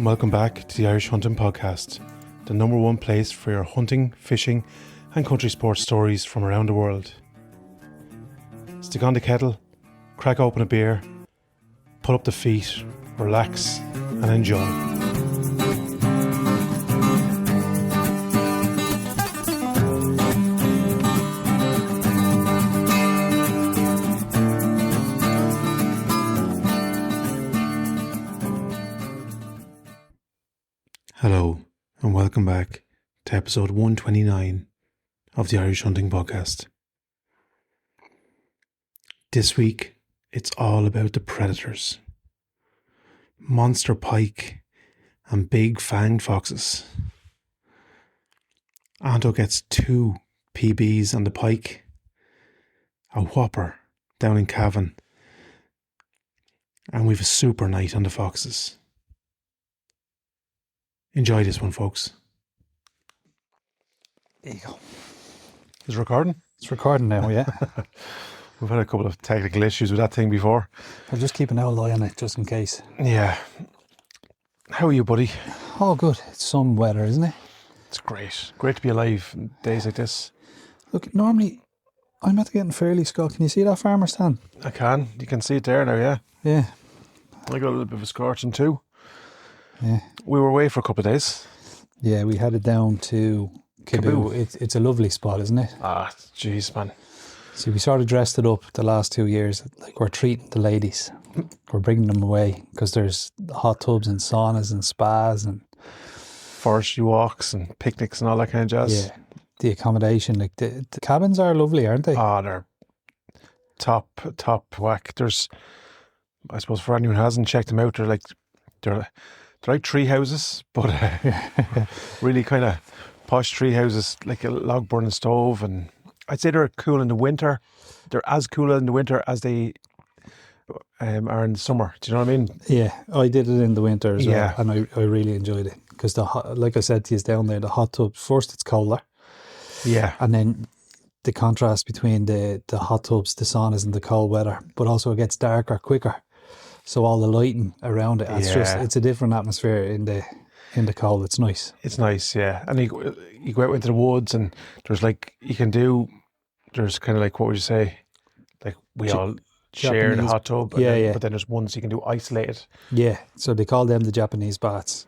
and welcome back to the Irish Hunting Podcast, the number one place for your hunting, fishing and country sports stories from around the world. Stick on the kettle, crack open a beer, pull up the feet, relax and enjoy. Hello and welcome back to episode 129 of the Irish Hunting Podcast. This week, it's all about the predators. Monster pike and big fanged foxes. Anto gets 2 PBs on the pike, a whopper down in Cavan, and we've a super night on the foxes. Enjoy this one, folks. There you go. Is it recording? It's recording now, yeah. We've had a couple of technical issues with that thing before. I'll just keep an old eye on it just in case. Yeah. How are you, buddy? Oh, good. It's some weather, isn't it? It's great. Great to be alive in days like this. Look, normally I'm at getting fairly score. Can you see that farmer stand? I can. You can see it there now, yeah. Yeah. I got a little bit of a scorching too. Yeah. We were away for a couple of days. Yeah, we headed down to Cebu. It's a lovely spot, isn't it? Ah, jeez, man. See, we sort of dressed it up the last 2 years. Like we're treating the ladies. We're bringing them away because there's hot tubs and saunas and spas and Forestry walks and picnics and all that kind of jazz. yeah, the accommodation. Like the cabins are lovely, aren't they? Ah, they're top whack. There's, I suppose for anyone who hasn't checked them out, they're like tree houses, but really kind of posh tree houses, like a log burning stove, and I'd say they're cool in the winter. They're as cool in the winter as they are in the summer. Do you know what I mean? Yeah, I did it in the winter as well, Yeah. and I really enjoyed it because like I said to you down there, the hot tub. First, it's colder, Yeah, and then the contrast between the hot tubs, the saunas, and the cold weather. But also, it gets darker quicker, so all the lighting around it. It's a different atmosphere in the cold. It's nice. it's nice. Yeah, and you go out into the woods, and there's there's kind of like, what would you say? Like we all share the Japanese- hot tub. yeah. But then there's ones you can do isolated. Yeah, so they call them the Japanese baths,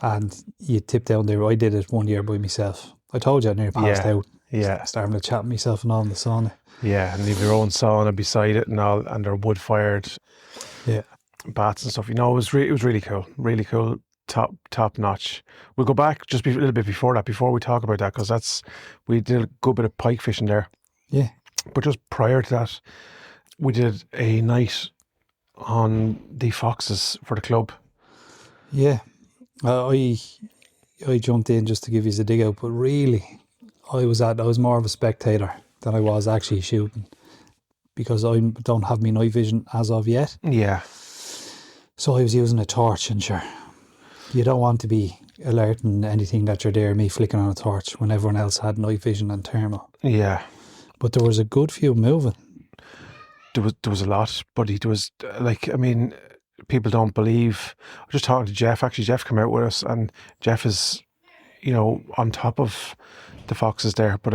and you tip down there. I did it one year by myself. I told you I nearly passed Yeah. out. Yeah, Starting to chat myself and all in the sauna. yeah, and leave your own sauna beside it and all, and they're wood fired Yeah. baths and stuff. You know, it was really cool, top notch. We'll go back just a little bit before that, before we talk about that, because we did a good bit of pike fishing there. Yeah. But just prior to that, we did a night on the foxes for the club. Yeah, I jumped in just to give you the dig out, but really, I was more of a spectator than I was actually shooting because I don't have my night vision as of yet. Yeah, So I was using a torch, and sure, you don't want to be alerting anything that you're there, me flicking on a torch when everyone else had night vision and thermal. yeah. But there was a good few moving. There was a lot, buddy. There was people don't believe. I was just talking to Jeff. Actually, Jeff came out with us, and Jeff is, on top of the foxes there. But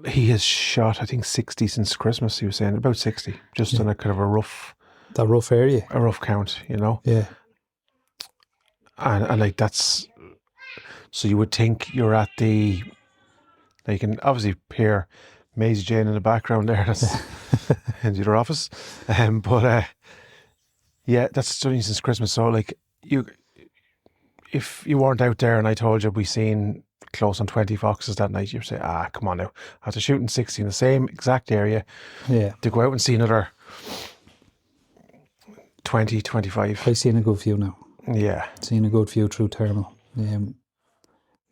he has shot, I think, 60 since Christmas. He was saying about 60, just on a kind of a rough Area. a rough count, Yeah. and like that's. So you would think you're at the. Now you can obviously hear Maisie Jane in the background there. That's in the other office. Yeah, that's only since Christmas. So like if you weren't out there and I told you we seen close on 20 foxes that night, you'd say, come on now. After shooting 60 in the same exact area, Yeah. to go out and see another 20, 25. I've seen a good few now. Yeah. Seen a good few through thermal.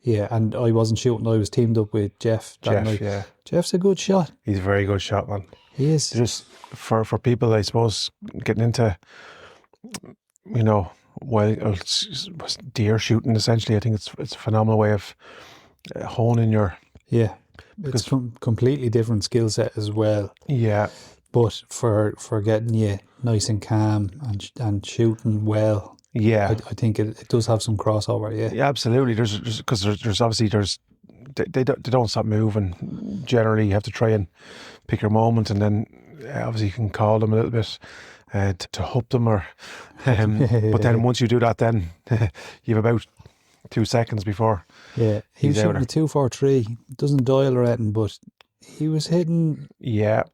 Yeah, and I wasn't shooting. I was teamed up with Jeff that night. Yeah. Jeff's a good shot. He's a very good shot, man. He is. Just for people, I suppose, getting into, deer shooting, essentially, I think it's a phenomenal way of honing your... Yeah. It's completely different skill set as well. Yeah. But for getting you nice and calm and shooting well, Yeah, I think it does have some crossover. Yeah. yeah, absolutely. There's obviously they don't stop moving. Generally, you have to try and pick your moment, and then obviously you can call them a little bit to hook them, or but then once you do that, then you have about 2 seconds before Yeah, he he's was out shooting there. a 243. Doesn't dial or anything, but he was hitting Yeah,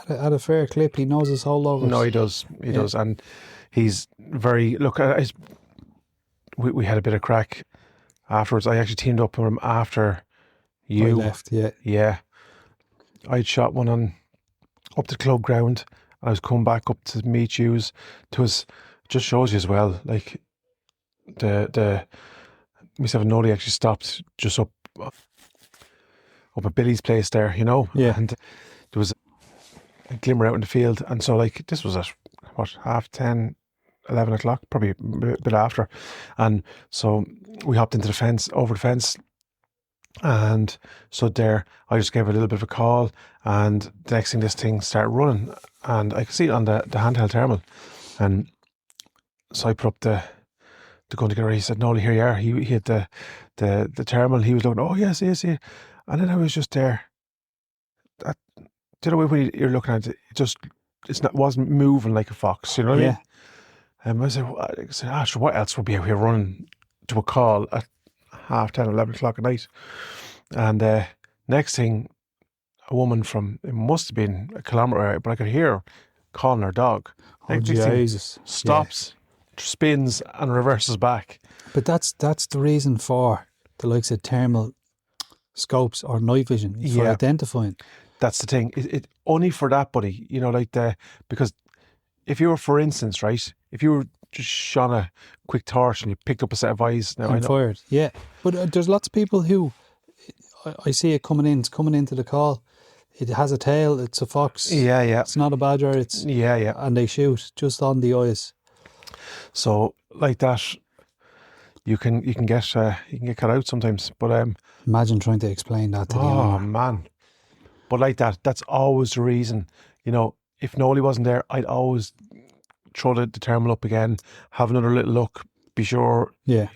at a fair clip. He knows his no, holdovers. he does, Yeah. and he's very look. We had a bit of crack afterwards. I actually teamed up with him after I you. left. Yeah, Yeah, I'd shot one on up the club ground. I was coming back up to meet yous. It was just shows you as well, like the myself and Nolly actually stopped just up at Billy's place there, yeah, and there was a glimmer out in the field, and so like this was at what 10:30, 11 o'clock, probably a bit after, and so we hopped into the fence, over the fence, and so there I just gave it a little bit of a call, and the next thing this thing started running, and I could see it on the handheld thermal, and so I put up the gun together. He said, "No, here you are." He had the thermal. He was looking. Oh yes, yes, yeah. And then I was just there. That, you know when you're looking at it, wasn't moving like a fox. You know what I yeah. mean? And I said, sure, what else would be out here running to a call at 10:30, 11 o'clock at night? And next thing, a woman from, it must have been a kilometre away, but I could hear her calling her dog. Oh Next thing, Jesus! stops, spins, and reverses back. But that's the reason for the likes of thermal scopes or night vision for Yeah. identifying. That's the thing. It only for that, buddy. Because if you were, for instance, right, if you were just shone a quick torch and you picked up a set of eyes, now I And know. fired. Yeah, but there's lots of people who I see it coming in. It's coming into the call. It has a tail. It's a fox. Yeah, yeah, It's not a badger. It's yeah. and they shoot just on the eyes. So like that, you can get cut out sometimes. But Imagine trying to explain that to the oh owner. man, but like that's always the reason. If Nolly wasn't there, I'd always throw the thermal up again, have another little look, be sure. Yeah,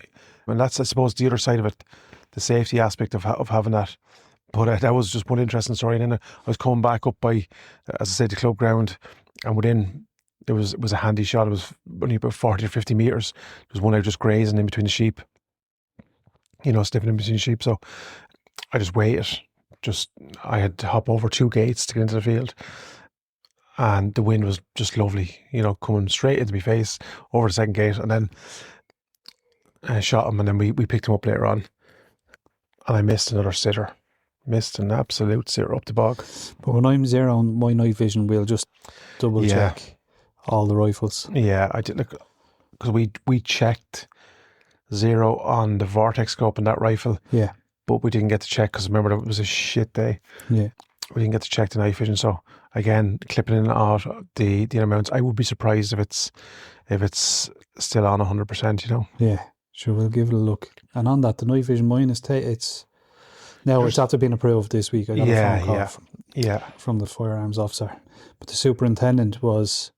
And that's, I suppose, the other side of it, the safety aspect of having that. But that was just one interesting story. And then I was coming back up by, as I said, the club ground, and within, it was a handy shot. It was only about 40 or 50 metres. There was one out just grazing in between the sheep, sniffing in between the sheep. So I just waited. I had to hop over 2 gates to get into the field. And the wind was just lovely, coming straight into my face over the second gate. And then I shot him, and then we picked him up later on. And I missed another sitter. Missed an absolute sitter up the bog. but when I'm zeroing my night vision, we'll just double Yeah. check all the rifles. Yeah, I did look, because we checked zero on the vortex scope on that rifle, Yeah, but we didn't get to check because remember it was a shit day. yeah. We didn't get to check the night vision. So again, clipping in and out the amounts. I would be surprised if it's still on 100%. Yeah, sure, we'll give it a look. And on that, the night vision mine is it's after being approved this week. I got a phone call from the firearms officer, but the superintendent was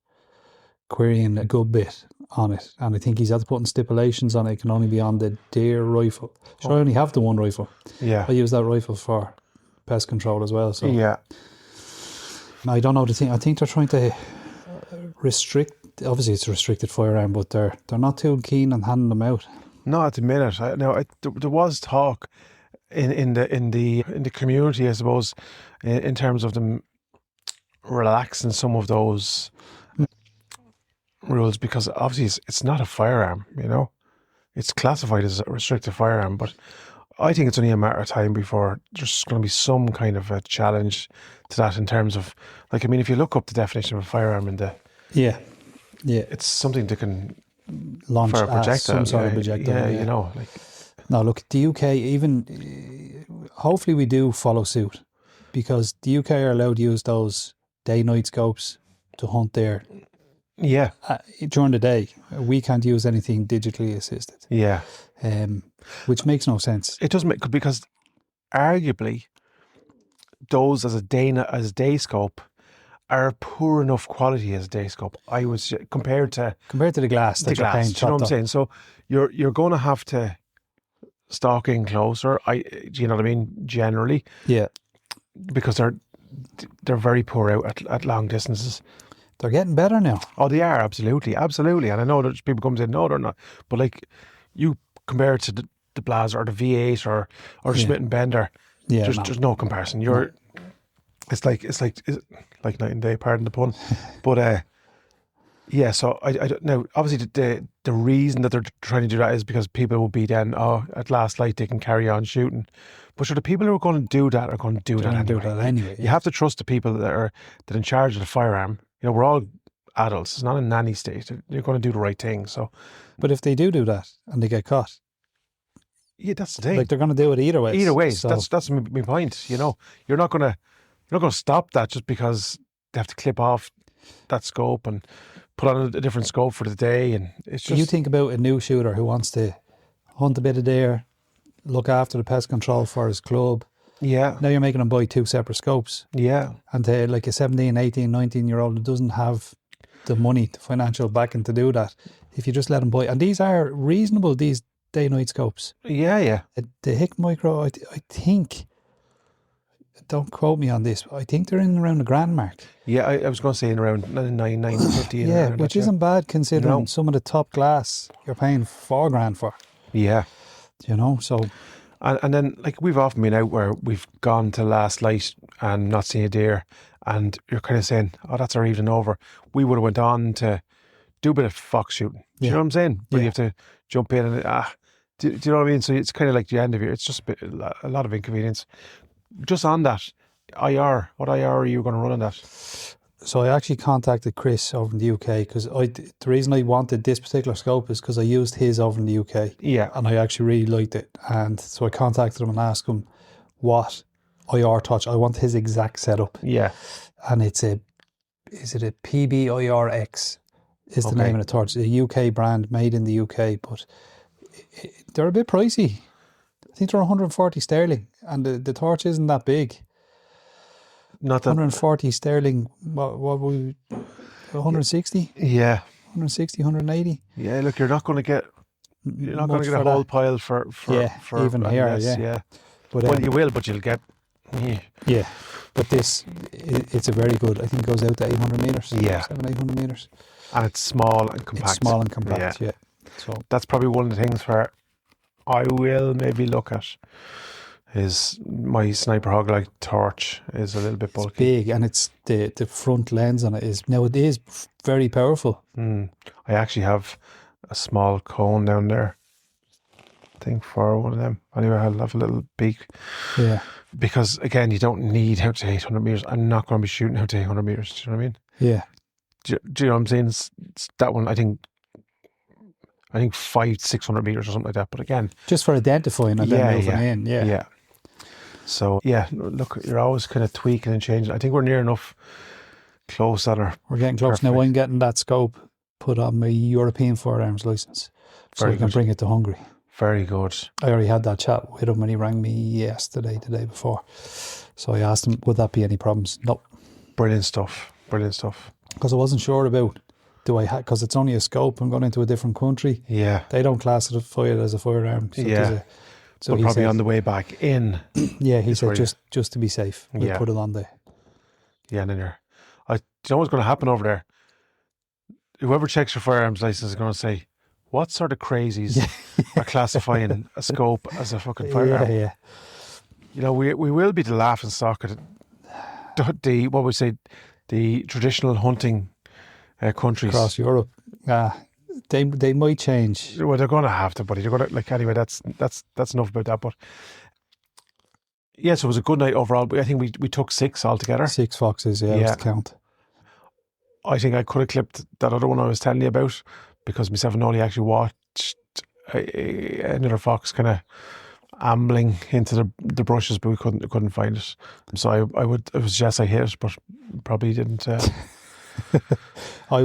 querying a good bit on it, and I think he's had to put in stipulations on it. It can only be on the deer rifle. Sure, I only have the one rifle. Yeah, I use that rifle for pest control as well. So yeah. I don't know the thing. I think they're trying to restrict. Obviously, it's a restricted firearm, but they're not too keen on handing them out. Not at the minute. There was talk in the community, I suppose, in terms of them relaxing some of those rules, because obviously it's not a firearm. It's classified as a restricted firearm, but I think it's only a matter of time before there's going to be some kind of a challenge to that in terms of, if you look up the definition of a firearm Yeah, it's something that can launch fire a projectile, some sort of projectile. Yeah. Now, look, the UK, even hopefully we do follow suit, because the UK are allowed to use those day-night scopes to hunt there Yeah, during the day. We can't use anything digitally assisted, yeah. which makes no sense. It doesn't make, because arguably those as a day scope are poor enough quality as a day scope. I would say, compared to the glass that you're paying. glass. Do you know what I'm saying? So you're going to have to stock in closer. Do you know what I mean? Generally, Yeah, because they're very poor out at long distances. they're getting better now. Oh, they are, absolutely. And I know that people come and say, no, they're not. But like, you compare it to the Blazer or the V8 or Smith and Bender, there's no comparison. It's like night and day, pardon the pun. But yeah, so I don't know. Obviously, the reason that they're trying to do that is because people will be then, at last light they can carry on shooting. But sure, the people who are going to do that are going to do that anyway. You have to trust the people that are in charge of the firearm. You know, we're all adults. It's not a nanny state. They're going to do the right thing. So, but if they do that and they get caught, yeah, that's the thing. Like, they're going to do it either way. Either way, so. that's my point. You know, you're not going to stop that just because they have to clip off that scope and put on a different scope for the day. And it's just, you think about a new shooter who wants to hunt a bit of deer, look after the pest control for his club. Yeah. Now you're making him buy 2 separate scopes. Yeah. And like a 17, 18, 19-year-old who doesn't have the money, the financial backing to do that, if you just let him buy, and these are reasonable, these day-night scopes. Yeah. The Hick Micro, I think, don't quote me on this, but I think they're in around the grand mark. Yeah, I was going to say in around 950. Yeah, which isn't bad considering some of the top glass you're paying $4,000 for. Yeah. You know, so. And then, like, we've often been out where we've gone to last light and not seen a deer, and you're kind of saying, oh, that's our evening over. We would have went on to do a bit of fox shooting. Do you know what I'm saying? But you have to jump in and, do you know what I mean? So it's kind of like the end of it. It's just a lot of inconvenience. Just on that, IR, what IR are you going to run on that? So I actually contacted Chris over in the UK because the reason I wanted this particular scope is because I used his over in the UK. Yeah. And I actually really liked it. And so I contacted him and asked him what IR touch. I want his exact setup. Yeah. And is it a PBIRX is the name of the torch. It's a UK brand made in the UK, but they're a bit pricey. I think they're 140 sterling and the torch isn't that big. Not that 140 sterling, what were we, 160? Yeah. 160, 180? Yeah, look, you're not going to get a whole pile for even here, yeah. But, well, you will, but you'll get... Yeah, but it's a very good, I think it goes out to 800 metres. Yeah. 700-800 metres. And it's small and compact. It's small and compact, yeah. So that's probably one of the things where I will maybe look at is my Sniper Hog Light torch is a little bit bulky. It's big, and it's the front lens on it is very powerful. I actually have a small cone down there, I think, for one of them. Anyway, I'll have a little beak. Yeah. Because again, you don't need out to 800 metres. I'm not going to be shooting out to 800 metres. Do you know what I mean? Yeah. Do you know what I'm saying? It's that one, I think 500-600 metres or something like that. But again, just for identifying and then moving in. Yeah. So yeah, look, you're always kind of tweaking and changing. I think we're near enough close that we're getting close. Perfect. Now I'm getting that scope put on my European firearms licence, so I can bring it to Hungary. Very good. I already had that chat with him when he rang me yesterday, the day before. So I asked him, would that be any problems? No. Brilliant stuff. Because I wasn't sure about, because it's only a scope, I'm going into a different country. Yeah. They don't classify it as a firearm. So so but probably said, on the way back in. Yeah, he said just to be safe, we'll put it on there. Yeah, and then do you know what's going to happen over there? Whoever checks your firearms license is going to say, what sort of crazies are classifying a scope as a fucking firearm? Yeah. You know, we will be the laughing stock at the traditional hunting countries across Europe. They might change. Well, they're going to have to, buddy. They're going to anyway. That's enough about that. But so it was a good night overall. But I think we took 6 altogether. 6 foxes, was the count. I think I could have clipped that other one I was telling you about, because myself and Nolly actually watched another fox kind of ambling into the brushes, but we couldn't find it. So I would suggest I hit it, but probably didn't. I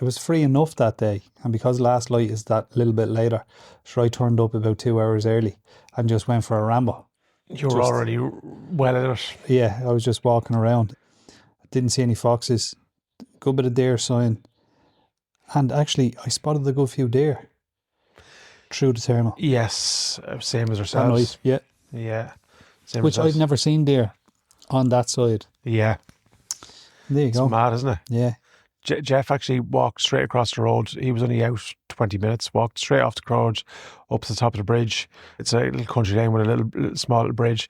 was free enough that day, and because last light is that little bit later, so I turned up about 2 hours early and just went for a ramble. You were already well at it. Yeah, I was just walking around. Didn't see any foxes. Good bit of deer sign. And actually, I spotted a good few deer through the thermal Yes, same as that ourselves. night. Yeah. Yeah, same Which as us. I've never seen deer on that side. Yeah, There you it's go. mad, isn't it? Yeah. Jeff actually walked straight across the road. He was only out 20 minutes, walked straight off the road up to the top of the bridge. It's a little country lane with a little small little bridge.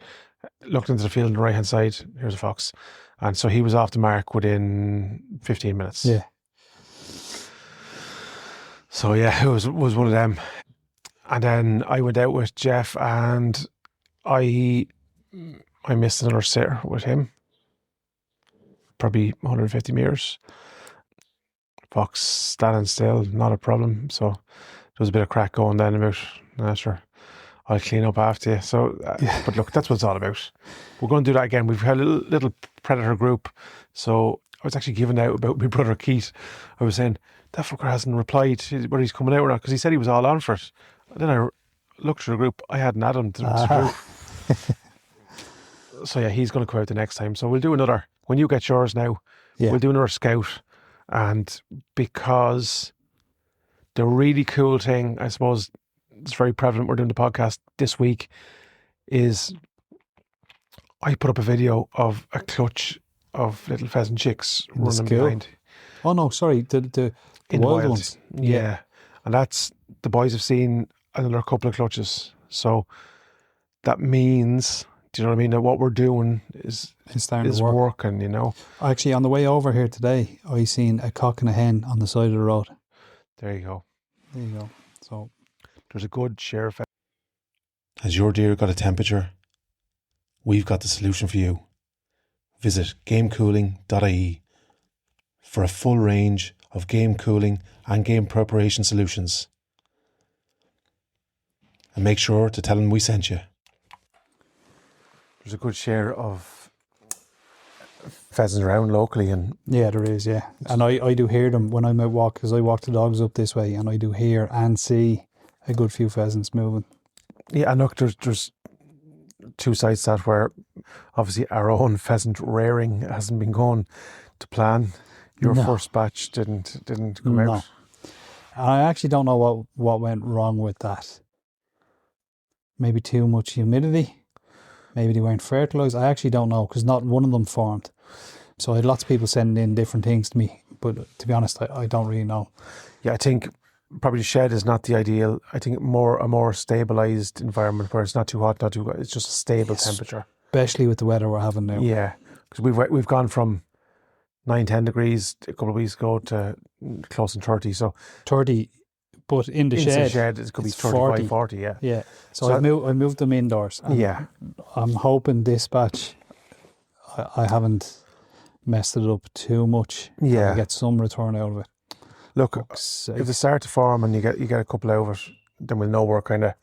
Looked into the field on the right hand side. Here's a fox. And so he was off the mark within 15 minutes. Yeah. So yeah, it was one of them. And then I went out with Jeff and I missed another sitter with him. Probably 150 metres. Fox standing still, not a problem. So there was a bit of crack going then about, sure, I'll clean up after you. So, but look, that's what it's all about. We're going to do that again. We've had a little predator group. So I was actually giving out about my brother Keith. I was saying, that fucker hasn't replied whether he's coming out or not, because he said he was all on for it. And then I looked through the group. I hadn't added him to the group. So yeah, he's going to come out the next time. So we'll do another, when you get yours now, we'll do another scout. And because the really cool thing, I suppose, it's very prevalent, we're doing the podcast this week, is I put up a video of a clutch of little pheasant chicks running behind. Oh no, sorry, the wild ones. Yeah. And that's, the boys have seen another couple of clutches. So that means, do you know what I mean, that what we're doing is working, you know. Actually, on the way over here today, I seen a cock and a hen on the side of the road. There you go. There you go. So there's a good share of it. Has your deer got a temperature? We've got the solution for you. Visit gamecooling.ie for a full range of game cooling and game preparation solutions. And make sure to tell them we sent you. There's a good share of pheasants around locally, and yeah, there is. Yeah, and I do hear them when I'm out walk, because I walk the dogs up this way, and I do hear and see a good few pheasants moving. Yeah, and look, there's two sides to that, where obviously our own pheasant rearing hasn't been going to plan. Your first batch didn't come out. And I actually don't know what went wrong with that. Maybe too much humidity. Maybe they weren't fertilised. I actually don't know, because not one of them formed. So I had lots of people sending in different things to me, but to be honest, I don't really know. Yeah, I think probably the shed is not the ideal. I think a more stabilised environment where it's not too hot, not too cold. It's just a stable temperature. Especially with the weather we're having now. Yeah, because we've gone from 9-10 degrees a couple of weeks ago to close to 30. So 30. But in the shed it could be 35, 40, yeah. Yeah. So I moved them indoors. Yeah. I'm hoping this batch, I haven't messed it up too much. Yeah. I get some return out of it. Look, if they start to form and you get a couple out of it, then we'll know we're kind of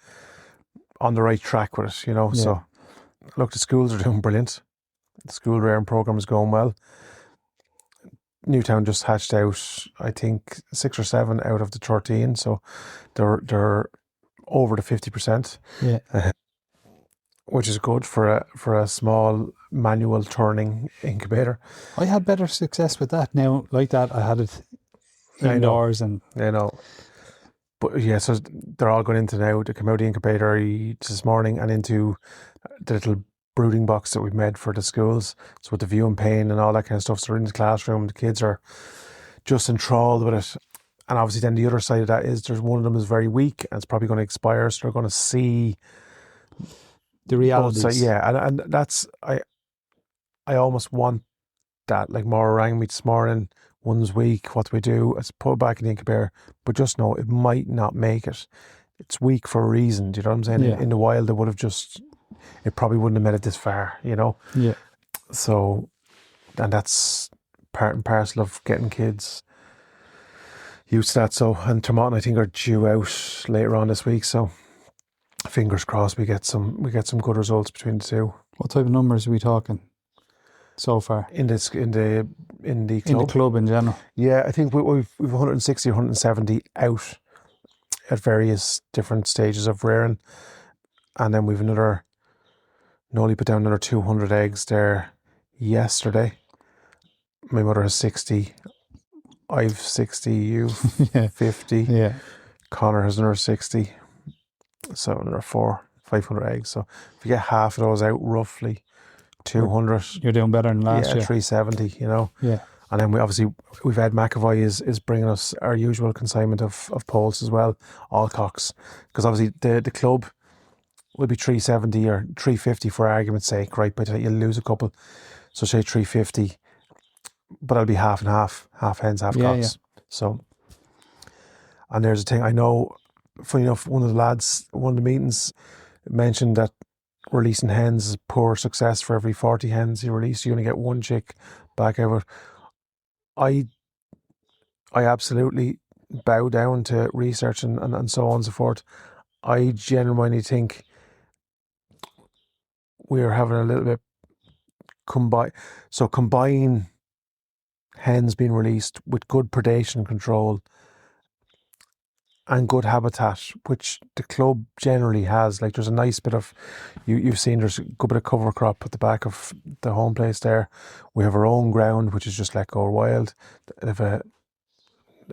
on the right track with it, you know. Yeah. So, look, the schools are doing brilliant. The school rearing program is going well. Newtown just hatched out, I think, 6 or 7 out of the 13, so they're over the 50%. Yeah, which is good for a small manual turning incubator. I had better success with that. Now, like that, I had it indoors, I know. But yeah, so they're all going into now. They come out of the incubator this morning and into the little brooding box that we've made for the schools. So with the view and pane and all that kind of stuff. So they're in the classroom. The kids are just enthralled with it. And obviously then the other side of that is there's one of them is very weak and it's probably going to expire. So they're going to see the realities. Yeah, and that's I almost want that. Like Maura rang me this morning. One's weak. What do we do? Let's put it back in the incubator. But just know it might not make it. It's weak for a reason. Do you know what I'm saying? Yeah. In the wild, they would have just. It probably wouldn't have made it this far, you know? Yeah. So, and that's part and parcel of getting kids used to that. So, and Tomato, I think, are due out later on this week. So, fingers crossed we get some good results between the two. What type of numbers are we talking so far? In the club? In the club in general? Yeah, I think we've 160 or 170 out at various different stages of rearing. And then we've Nolly put down another 200 eggs there yesterday. my mother has 60, I've 60, you've Yeah. 50, Yeah. Connor has another 60, so another 500 eggs. So if you get half of those out, roughly 200, You're doing better than last year. 370, you know. Yeah. And then we've had McAvoy is bringing us our usual consignment of poults as well, all cocks, because obviously the club will be 370 or 350 for argument's sake, right? But you'll lose a couple, so say 350, but it'll be half and half hens, half Yeah, cocks. So, and there's a thing I know. Funny enough, one of the lads, one of the meetings, mentioned that releasing hens is poor success. For every 40 hens you release, you only get one chick back out of it. I absolutely bow down to research and so on and so forth. I genuinely think we're having a little bit combine hens being released with good predation control and good habitat, which the club generally has. Like there's a nice bit of, you've seen there's a good bit of cover crop at the back of the home place there. We have our own ground, which is just let go wild. They have a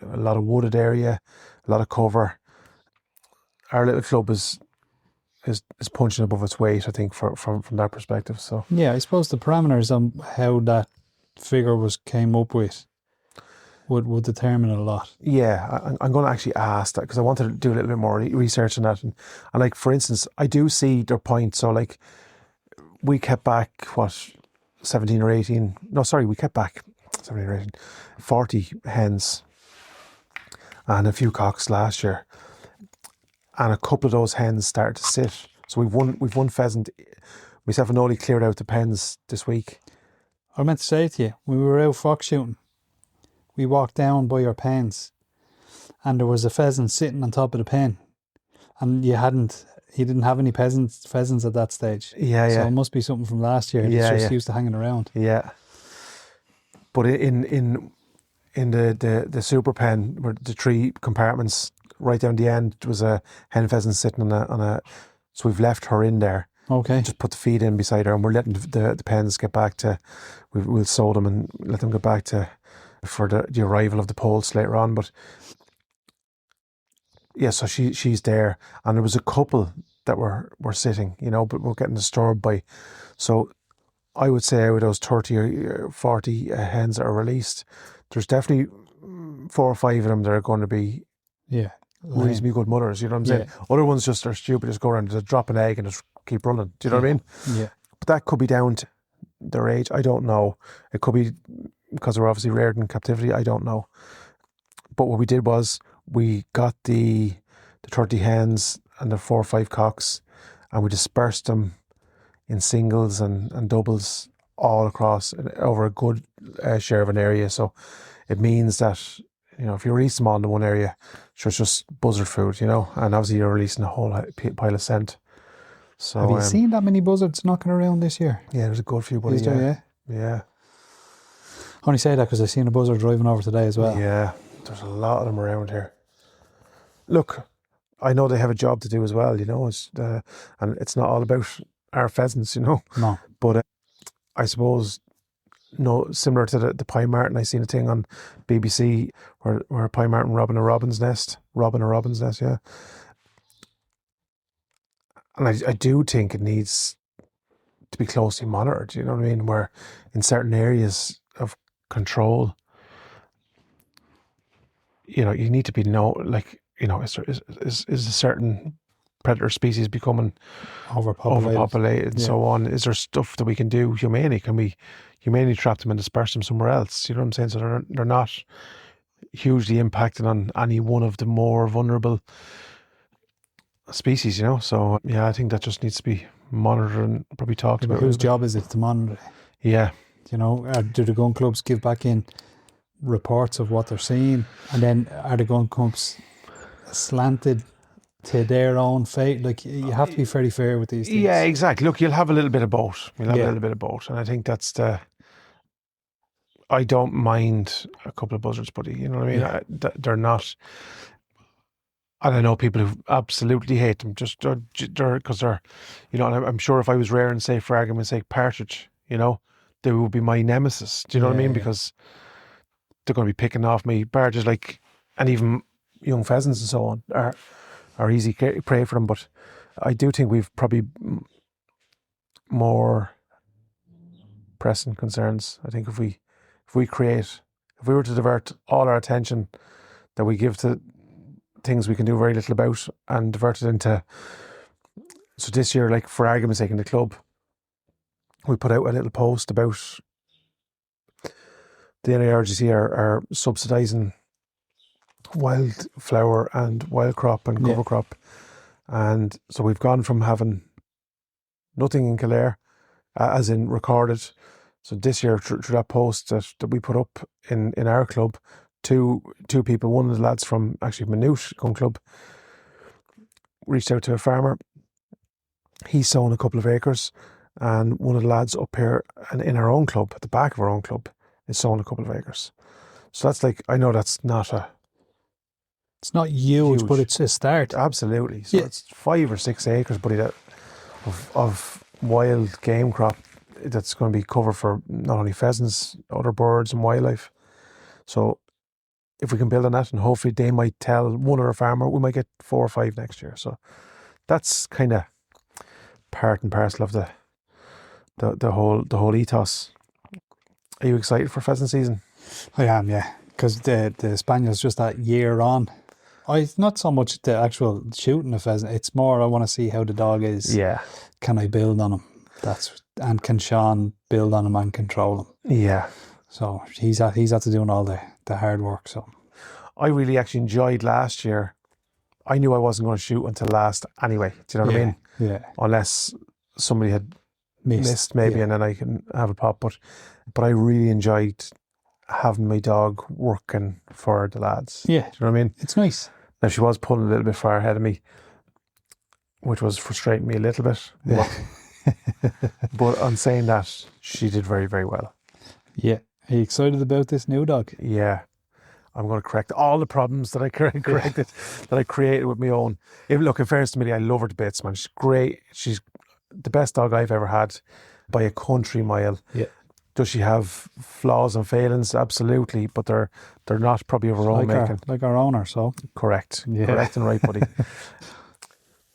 lot of wooded area, a lot of cover. Our little club is punching above its weight, I think, from that perspective. So Yeah, I suppose the parameters on how that figure came up with would determine a lot. yeah, I'm going to actually ask that because I wanted to do a little bit more research on that. And like, for instance, I do see their point. So like, we kept back, 17 or 18. No, sorry, we kept back 17 or 18, 40 hens and a few cocks last year. And a couple of those hens started to sit. So we've won pheasant. Myself and Oli cleared out the pens this week. I meant to say to you, when we were out fox shooting, we walked down by your pens and there was a pheasant sitting on top of the pen. And he didn't have any pheasants at that stage. Yeah, So yeah. it must be something from last year. Yeah, He's just yeah. used to hanging around. Yeah. But in the super pen, where the three compartments right down the end, there was a hen pheasant sitting on a. So we've left her in there. Okay. Just put the feed in beside her, and we're letting the pens get back to. We'll sow them and let them get back to for the arrival of the poults later on. But yeah, so she's there, and there was a couple that were sitting, you know, but we're getting disturbed by. So I would say out of those 30 or 40 hens that are released, there's definitely 4 or 5 of them that are going to be reasonably good mothers. You know what I'm saying? Other ones just are stupid, just go around, just drop an egg and just keep running. Do you know what I mean? Yeah. But that could be down to their age. I don't know. It could be because they're obviously reared in captivity. I don't know. But what we did was we got the 30 hens and the 4 or 5 cocks, and we dispersed them in singles and doubles all across over a good share of an area. So it means that, you know, if you release them all in one area, sure, it's just buzzard food, you know, and obviously you're releasing a whole pile of scent. So have you seen that many buzzards knocking around this year? Yeah, there's a good few, buddy. Yeah. I only say that because I seen a buzzard driving over today as well. Yeah, there's a lot of them around here. Look, I know they have a job to do as well, you know, and it's not all about our pheasants, you know. No. But I suppose, no, similar to the pine martin, I seen a thing on BBC where a pine martin robbing a robin's nest, yeah. And I do think it needs to be closely monitored, you know what I mean, where in certain areas of control, you know, you need to be is a certain predator species becoming overpopulated and so on? Is there stuff that we can do humanely? Can we humanely trap them and disperse them somewhere else? You know what I'm saying? So they're not hugely impacting on any one of the more vulnerable species, you know? So yeah, I think that just needs to be monitored and probably talked about. Whose job is it to monitor? Yeah. You know, do the gun clubs give back in reports of what they're seeing, and then are the gun clubs slanted to their own fate? Like, you have to be very fair with these things. Yeah, exactly. Look, you'll have a little bit of both. A little bit of both, and I think that's I don't mind a couple of buzzards, buddy. You know what I mean? They're not. And I know people who absolutely hate them, just because they're, you know. And I'm sure if I was rearing, say, for argument's sake, partridge, you know, they will be my nemesis. Do you know what I mean? Yeah. Because they're going to be picking off me. Barges like, and even young pheasants and so on are easy prey for them. But I do think we've probably more pressing concerns. I think if we were to divert all our attention that we give to things we can do very little about and divert it into, so this year, like for argument's sake in the club, we put out a little post about the NIRGC are subsidising wildflower and wild crop and cover crop, and so we've gone from having nothing in Kildare, as in recorded. So this year, through that post that we put up in our club, two people, one of the lads from actually Maynooth Gun Club, reached out to a farmer. He's sown a couple of acres, and one of the lads up here and in our own club, at the back of our own club, is sown a couple of acres. So that's like, I know that's not It's not huge, but it's a start. Absolutely. So it's 5 or 6 acres, buddy, of wild game crop that's going to be covered for not only pheasants, other birds and wildlife. So if we can build on that, and hopefully they might tell one other farmer, we might get 4 or 5 next year. So that's kind of part and parcel of the whole ethos. Are you excited for pheasant season? I am, yeah, because the Spaniel's just that year on. It's not so much the actual shooting of pheasant. It's more I want to see how the dog is. Yeah. Can I build on him? And can Sean build on him and control him? Yeah. So he's after doing all the hard work. So I really actually enjoyed last year. I knew I wasn't going to shoot until last anyway. Do you know what I mean? Yeah. Unless somebody had missed maybe, and then I can have a pop. But I really enjoyed having my dog working for the lads. Yeah. Do you know what I mean? It's nice. Now, she was pulling a little bit far ahead of me, which was frustrating me a little bit. Yeah. But on saying that, she did very, very well. Yeah. Are you excited about this new dog? Yeah. I'm going to correct all the problems that I corrected, that I created with my own. Look, in fairness to Millie, I love her to bits, man. She's great. She's the best dog I've ever had by a country mile. Yeah. Does she have flaws and failings? Absolutely, but they're not probably of her own making. Like our owner, so. Correct. Yeah. Correct and right, buddy.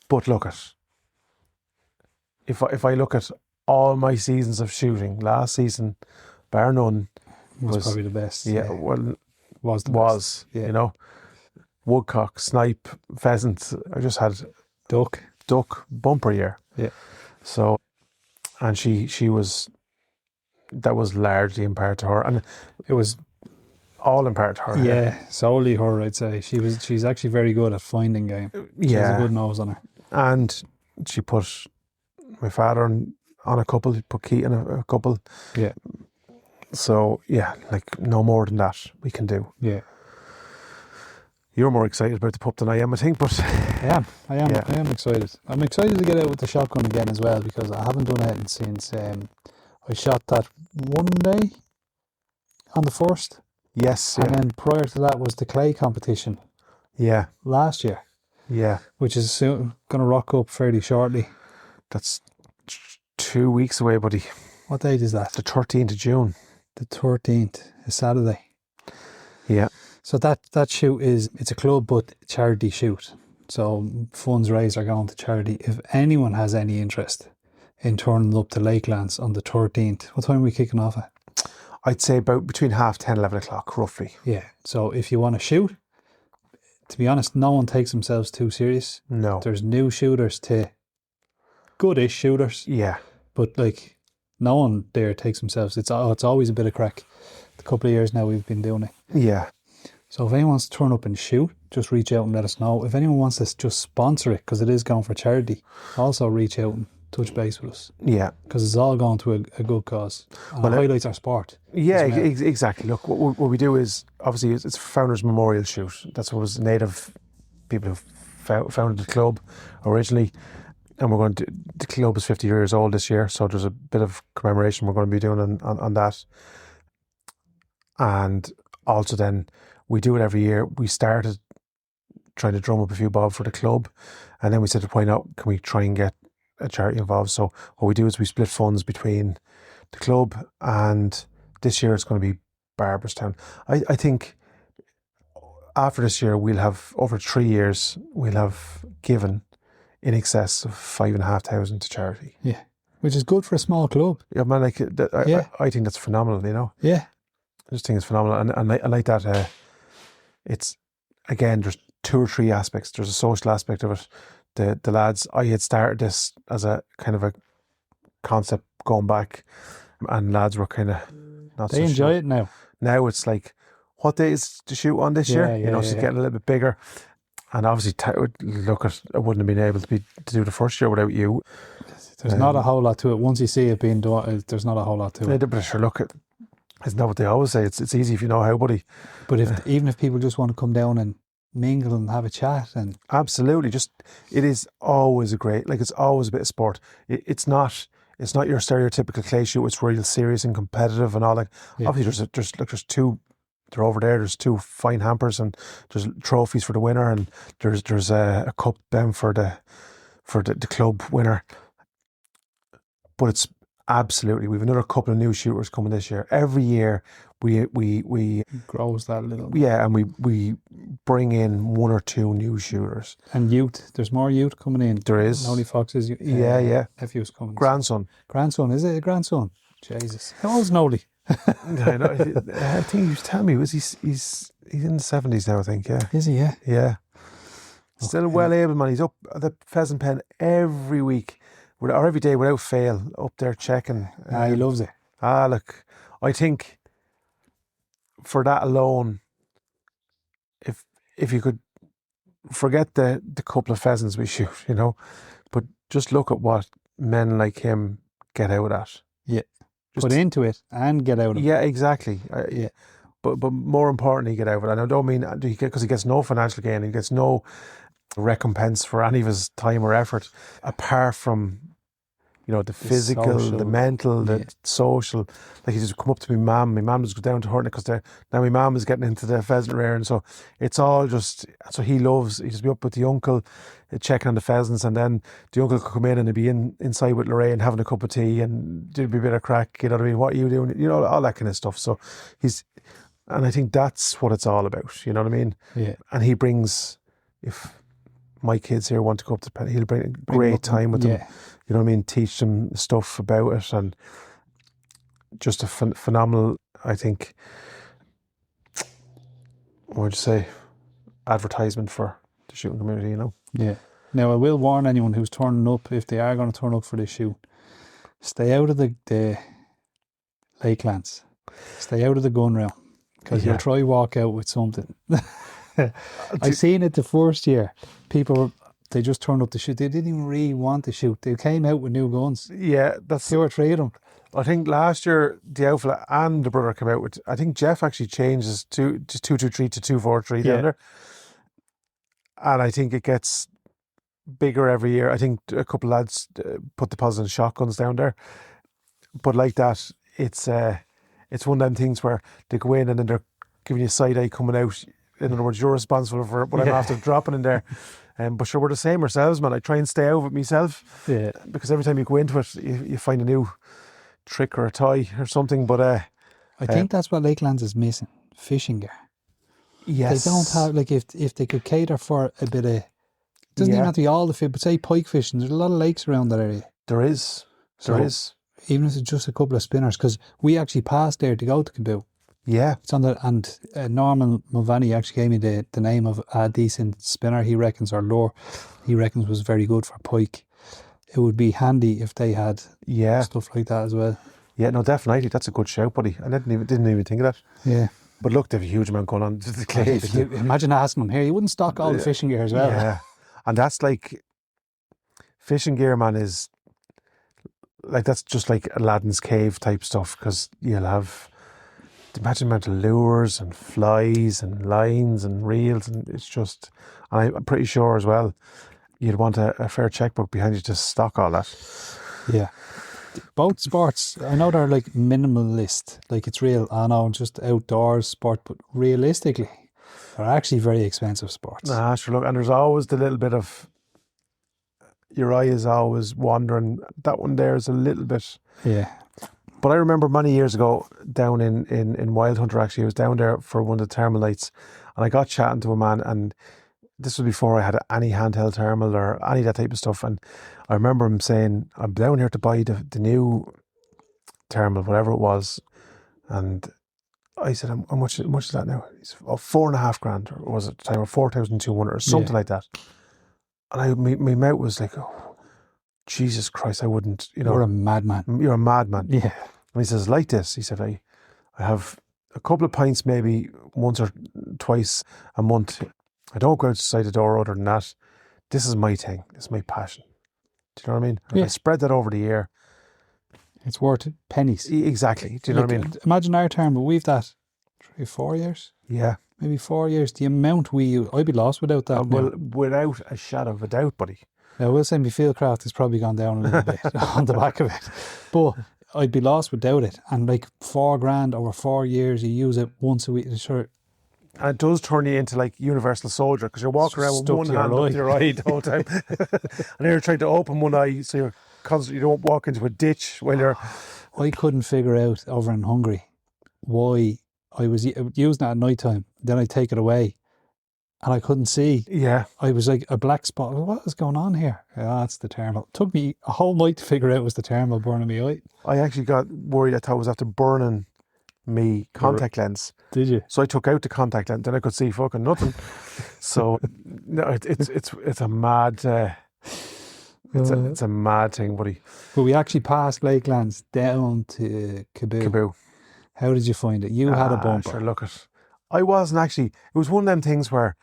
But look if I look at all my seasons of shooting, last season, bar none, was probably the best. Yeah, well, was the best. Yeah. You know, woodcock, snipe, pheasant. I just had duck bumper year. Yeah. So, and she was, that was largely in part to her, and it was all in part to her. Yeah, solely her, I'd say. She's actually very good at finding game. She has a good nose on her. And she put my father on a couple, put Keaton a couple. Yeah. So yeah, like no more than that we can do. Yeah. You're more excited about the pup than I am, I think, but I am excited. I'm excited to get out with the shotgun again as well, because I haven't done anything since I shot that one day on the 1st. Yes. And then prior to that was the clay competition. Yeah. Last year. Yeah. Which is soon going to rock up fairly shortly. That's 2 weeks away, buddy. What date is that? The 13th of June. The 13th, a Saturday. Yeah. So that shoot it's a club but charity shoot. So funds raised are going to charity. If anyone has any interest in turning up to Lakelands on the 13th, what time are we kicking off at? I'd say about between 10:30 and 11 o'clock, roughly. Yeah. So if you want to shoot, to be honest, no one takes themselves too serious. No. There's new shooters to goodish shooters. Yeah. But like, no one there takes themselves. It's always a bit of crack. The couple of years now we've been doing it. Yeah. So if anyone wants to turn up and shoot, just reach out and let us know. If anyone wants to just sponsor it, because it is going for charity, also reach out and touch base with us. Yeah. Because it's all going to a good cause. And it highlights our sport. Yeah, exactly. Look, what we do is, obviously, it's a Founders Memorial shoot. That's what was native people who founded the club originally. And the club is 50 years old this year, so there's a bit of commemoration we're going to be doing on that. And also then, we do it every year. We started trying to drum up a few bob for the club, and then we said, why not? Can we try and get a charity involved? So what we do is we split funds between the club, and this year it's going to be Barberstown. I think after this year we'll have, over 3 years, we'll have given in excess of 5,500 to charity. Yeah, which is good for a small club. Yeah, man, like I think that's phenomenal. Yeah, I just think it's phenomenal, and I like that. It's, again, there's 2 or 3 aspects. There's a social aspect of it. The lads, I had started this as a kind of a concept going back, and lads were kind of not. they so enjoy sure. it now. Now it's like, what day is to shoot on this year? So it's getting a little bit bigger. And obviously, look, I wouldn't have been able to do the first year without you. There's not a whole lot to it. Once you see it being done, there's not a whole lot to it. But sure, look, isn't that what they always say? It's easy if you know how, buddy. But even if people just want to come down and mingle and have a chat, and absolutely, it is always it's always a bit of sport. It's not your stereotypical clay shoot. It's real serious and competitive and all that. Yeah. Obviously, there's 2. They're over there. There's 2 fine hampers, and there's trophies for the winner, and there's a cup then for the club winner. But it's absolutely, we've another couple of new shooters coming this year. Every year we grows that a little bit. Yeah, and we bring in 1 or 2 new shooters. And youth, there's more youth coming in. There is. Nolly Fox's nephew's coming. Grandson, is it a grandson? Jesus, how old's Nolly? I think he was telling me, he's in the 70s now, I think. Yeah, is he? Yeah. Still well able, man. He's up at the pheasant pen every week, or every day without fail, up there checking. He loves it. Look, I think for that alone, if you could forget the couple of pheasants we shoot, but just look at what men like him get out of that. Yeah. Put into it and get out of it. Yeah, exactly. But more importantly, get out of it. And I don't mean because he gets no financial gain, he gets no recompense for any of his time or effort, apart from the physical, social, the mental, the social. Like, he just come up to my mum. My mum just go down to her because now my mum is getting into the pheasant rearing, so it's all just. So he just be up with the uncle, checking on the pheasants, and then the uncle could come in and he'd be inside with Lorraine having a cup of tea, and there'd be a bit of crack. You know what I mean? What are you doing? All that kind of stuff. So and I think that's what it's all about. You know what I mean? Yeah. And he brings, if my kids here want to go up to Penny, he'll bring a great time with them. You know what I mean? Teach them stuff about it, and just a phenomenal, I think, what would you say, advertisement for the shooting community, Yeah. Now, I will warn anyone who's turning up, if they are going to turn up for this shoot, stay out of the lakelands. Stay out of the gun realm, because you'll try walk out with something. I seen it the first year. People, they just turned up to shoot. They didn't even really want to shoot. They came out with new guns. Yeah, that's 2 or 3 of them. I think last year the outfit and the brother came out with. I think Jeff actually changed his 223 to 243 down there, and I think it gets bigger every year. I think a couple of lads put deposits on shotguns down there, but like that, it's one of them things where they go in and then they're giving you a side eye coming out. In other words, you're responsible for what I'm after dropping in there. But sure, we're the same ourselves, man. I try and stay out of it myself. Yeah. Because every time you go into it, you find a new trick or a toy or something. But I think that's what Lakelands is missing. Fishing gear. Yes. They don't have, like, if they could cater for a bit of, it doesn't even have to be all the fish, but say pike fishing, there's a lot of lakes around that area. There is. There is. Even if it's just a couple of spinners, because we actually passed there to go to Caboo. Yeah. It's on and Norman Mulvaney actually gave me the name of a decent spinner he reckons, or lure he reckons was very good for pike. It would be handy if they had stuff like that as well. Yeah, no, definitely. That's a good shout, buddy. I didn't even think of that. Yeah. But look, they have a huge amount going on to the clay. Imagine asking them here, you wouldn't stock all the fishing gear as well. Yeah. And that's like, fishing gear, man, is like, that's just like Aladdin's cave type stuff, because you'll have, imagine the amount of lures and flies and lines and reels, and it's just, and I'm pretty sure as well, you'd want a fair checkbook behind you to stock all that. Yeah. Both sports, I know they're like minimalist, like it's real, I know, just outdoors sport, but realistically, they're actually very expensive sports. Nah, sure, look, and there's always the little bit of, your eye is always wandering, that one there is a little bit. Yeah. But I remember many years ago down in Wild Hunter, actually, I was down there for one of the thermal nights, and I got chatting to a man, and this was before I had any handheld thermal or any of that type of stuff. And I remember him saying, I'm down here to buy the new thermal, whatever it was. And I said, how much is that now? He said, oh, $4,500, or was it at the time, or 4,200 or something like that. And my mouth was like, oh, Jesus Christ, I wouldn't, You're a madman. You're a madman. Yeah. And he says, like this. He said, I have a couple of pints maybe once or twice a month. I don't go outside the door other than that. This is my thing. This is my passion. Do you know what I mean? Yeah. I spread that over the year. It's worth pennies. Exactly. Do you know what I mean? Imagine our term, but we've that 3 or 4 years. Yeah. Maybe 4 years. The amount we use, I'd be lost without that. Well, without a shadow of a doubt, buddy. Now, we'll say my field craft has probably gone down a little bit on the back of it. But I'd be lost without it. And like $4,000 over 4 years, you use it once a week. Sure. And it does turn you into like Universal Soldier, because you're walking around with Stuck one to your hand eye. up to your eye the whole time. And then you're trying to open one eye so you're constantly, you don't walk into a ditch while you're... I couldn't figure out over in Hungary why I was using it at night time. Then I'd take it away and I couldn't see. Yeah. I was like a black spot. What is going on here? Yeah, it's the thermal. It took me a whole night to figure out it was the thermal burning me eye. I actually got worried. I thought it was after burning me contact lens. Did you? So I took out the contact lens, then I could see fucking nothing. So no, it's a mad... It's a mad thing, buddy. But we actually passed Lakelands down to Cebu. How did you find it? You had a bumper. Sure, look it. I wasn't actually. It was one of them things where,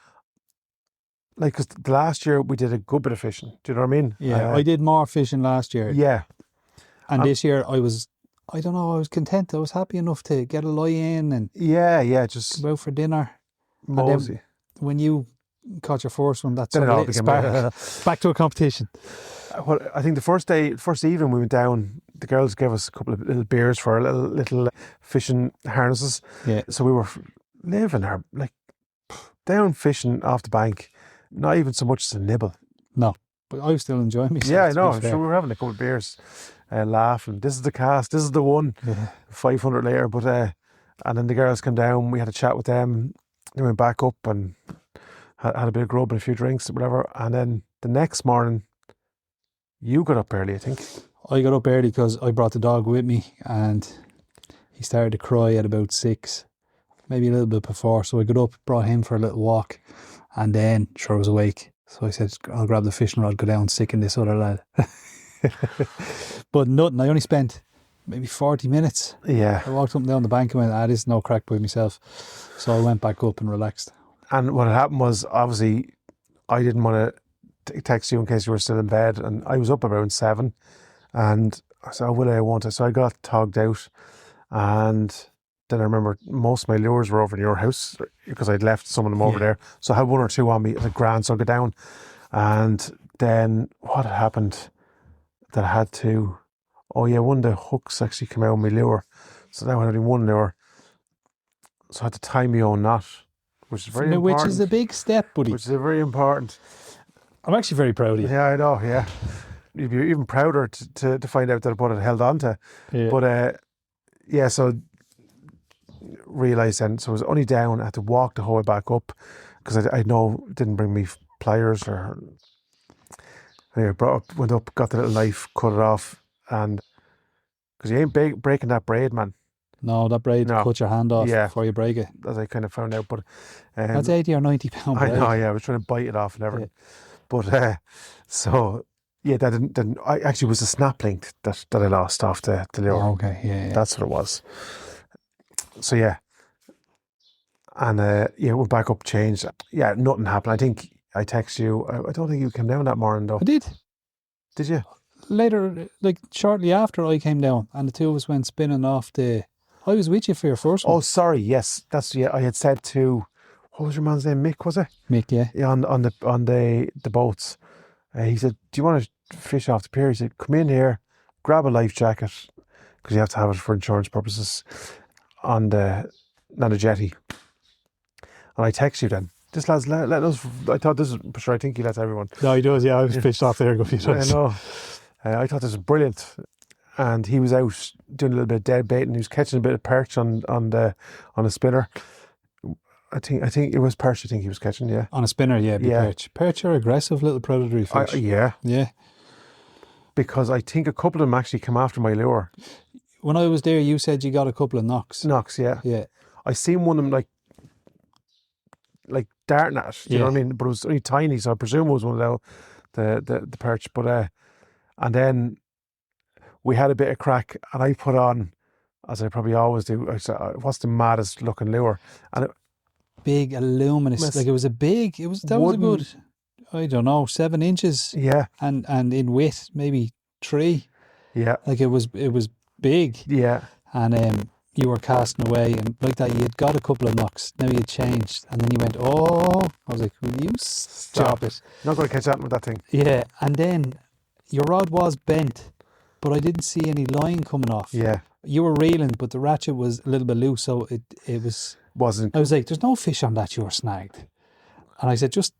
like, because the last year we did a good bit of fishing. Do you know what I mean? Yeah, I did more fishing last year. Yeah. And this year I was content. I was happy enough to get a lie in and just go out for dinner. mosey. And then when you caught your first one, that's Then it all it became back to a competition. Well, I think the first evening we went down, the girls gave us a couple of little beers for our little fishing harnesses. Yeah. So we were living our, like, down fishing off the bank, not even so much as a nibble. No, but I was still enjoying myself. Yeah, I know. I'm sure we were having a couple of beers, laughing. This is the cast. This is the one. Yeah. 500 later, but and then the girls came down. We had a chat with them. They went back up and had a bit of grub and a few drinks, whatever. And then the next morning, you got up early, I think. I got up early because I brought the dog with me, and he started to cry at about 6, maybe a little bit before. So I got up, brought him for a little walk, and then sure was awake. So I said, I'll grab the fishing rod, go down, sicken this other lad. But nothing. I only spent maybe 40 minutes. Yeah. I walked up and down the bank and went, this is no crack by myself. So I went back up and relaxed. And what had happened was, obviously, I didn't want to text you in case you were still in bed, and I was up around 7, and I said, will I want it? So I got togged out, and then I remember most of my lures were over in your house because I'd left some of them over there. So I had 1 or 2 on me at the grand, so I got down. And then what had happened that I had to, one of the hooks actually came out of my lure. So now I had only 1 lure. So I had to tie my own knot, which is very important. Which is a big step, buddy. Which is very important. I'm actually very proud of you. Yeah, I know, yeah. You'd be even prouder to find out that what it held on to. Yeah. But, so realised then, so I was only down, I had to walk the whole way back up because I know didn't bring me pliers or... Anyway, went up, got the little knife, cut it off, and... Because you ain't breaking that braid, man. No, that braid, cut your hand off before you break it. As I kind of found out, but... That's 80 or 90 pound braid. I know, yeah, I was trying to bite it off and everything. Yeah. But, that didn't... I actually was a snap link that I lost off the lure. Oh, okay, yeah. That's what it was. So, yeah. And, went back up, changed. Yeah, nothing happened. I think I texted you. I don't think you came down that morning, though. I did. Did you? Later, like shortly after I came down, and the two of us went spinning off the... I was with you for your first one. Oh, sorry, yes. I had said to... What was your man's name? Mick, was it? Mick, yeah. Yeah, on the boats. He said, do you want to fish off the pier? He said, come in here, grab a life jacket, because you have to have it for insurance purposes, on the jetty. And I text you then. This lad's let us... I thought this was... Sure, I think he lets everyone. No, he does, yeah. I was fished off there a few times. I know. I thought this was brilliant. and he was out doing a little bit of dead bait, and he was catching a bit of perch on a spinner. I think it was perch. I think he was catching. Yeah, On a spinner, yeah, be Yeah. perch. Perch are aggressive little predatory fish. yeah. Yeah. Because I think a couple of them actually came after my lure. When I was there, you said you got a couple of knocks. Knocks, yeah. Yeah. I seen one of them like darting at it. Do you know what I mean? But it was only tiny, so I presume it was one of the perch. But and then we had a bit of crack, and I put on, as I probably always do, I said, "What's the maddest looking lure?" And it, Big, luminous. Miss- Like it was a big. It was that was a good. I don't know, 7 inches, yeah, and in width maybe 3. yeah, Like it was big, yeah. and you were casting away, and like that, you'd got a couple of knocks. Now you changed, and then you went, oh, I was like, will you stop it? Not going to catch that with that thing. Yeah, and then your rod was bent, but I didn't see any line coming off. Yeah, You were reeling, but the ratchet was a little bit loose, so it was. wasn't. I was like, there's no fish on that you're snagged. And I said, just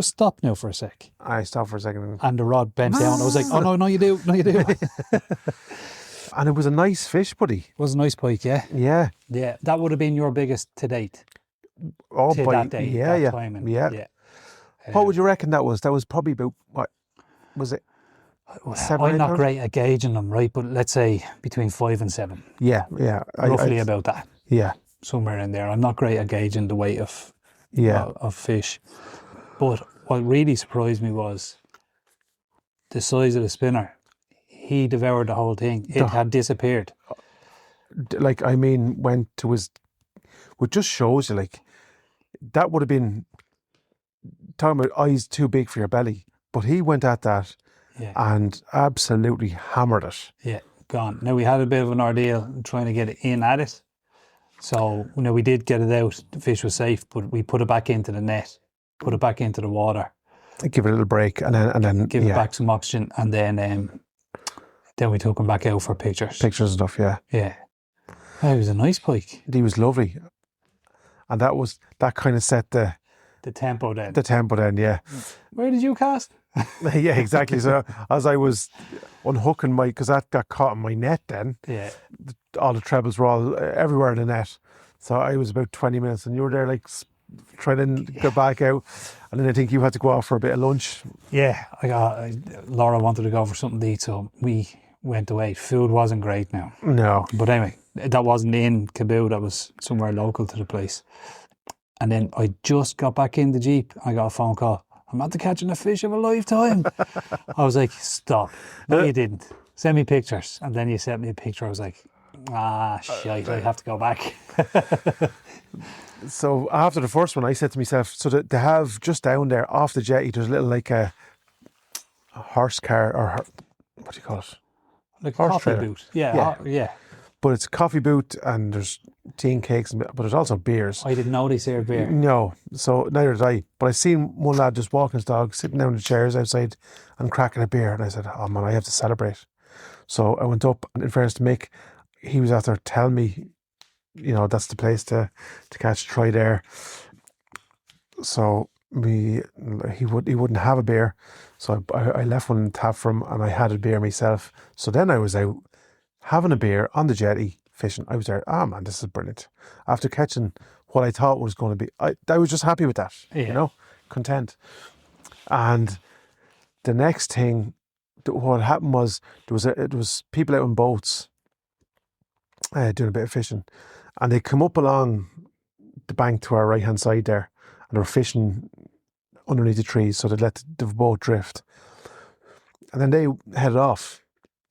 stop now for a sec. I stopped for a second, And the rod bent down. I was like, oh, no, you do. No, you do. and it was a nice fish, buddy. It was a nice pike, yeah? Yeah. Yeah, that would have been your biggest to date. Oh, To by that day, yeah, that yeah, timing. yeah. What would you reckon that was? That was probably about what was it? Well, 7, I'm 8 not pounds? great at gauging them, right? But let's say between 5 and 7. Yeah, yeah. Roughly about that. Yeah, Somewhere in there. I'm not great at gauging the weight of fish. But what really surprised me was the size of the spinner. He devoured the whole thing. It had disappeared. like I mean, went to his. What just shows you, like, that would have been talking about eyes too big for your belly, but he went at that Yeah. and absolutely hammered it. Yeah, gone. Now, we had a bit of an ordeal trying to get it in at it. So, we did get it out. The fish was safe, but we put it back into the net, put it back into the water, Give it a little break, and then give it back some oxygen, and then we took him back out for pictures. pictures and stuff. Yeah, Yeah. Oh, it was a nice pike. he was lovely, and that kind of set the tempo then. tempo. Then, yeah, Where did you cast? yeah, exactly. So as I was unhooking because that got caught in my net, then Yeah. all the trebles were all everywhere in the net. So I was about 20 minutes, and you were there like trying to get back out, and then I think you had to go off for a bit of lunch. Yeah, Laura wanted to go for something to eat, so we went away. Food wasn't great now. No, But anyway, that wasn't in Cebu, that was somewhere local to the place. And then I just got back in the Jeep. I got a phone call. I'm after catching a fish of a lifetime. I was like, stop. No, you didn't. Send me pictures. And then you sent me a picture. I was like, shite, I have to go back. so after the first one, I said to myself, so that they have just down there off the jetty, there's a little like a horse car, or what do you call it? Like a Horse coffee trailer. boot. Yeah, yeah. But it's a coffee boot, and there's tea and cakes, but there's also beers. I didn't know they served beer. No, so neither did I. But I seen one lad just walking his dog, sitting down in the chairs outside and cracking a beer. And I said, oh man, I have to celebrate. So I went up, and in fairness to Mick, he was after telling me, that's the place to catch try there. So he wouldn't have a beer. So I left one tap for him, and I had a beer myself. So then I was out having a beer on the jetty, fishing. I was there, man, this is brilliant. After catching what I thought was going to be, I was just happy with that, content. And the next thing, what happened was, it was people out in boats doing a bit of fishing, and they come up along the bank to our right-hand side there, and they were fishing underneath the trees, so they let the boat drift. And then they headed off.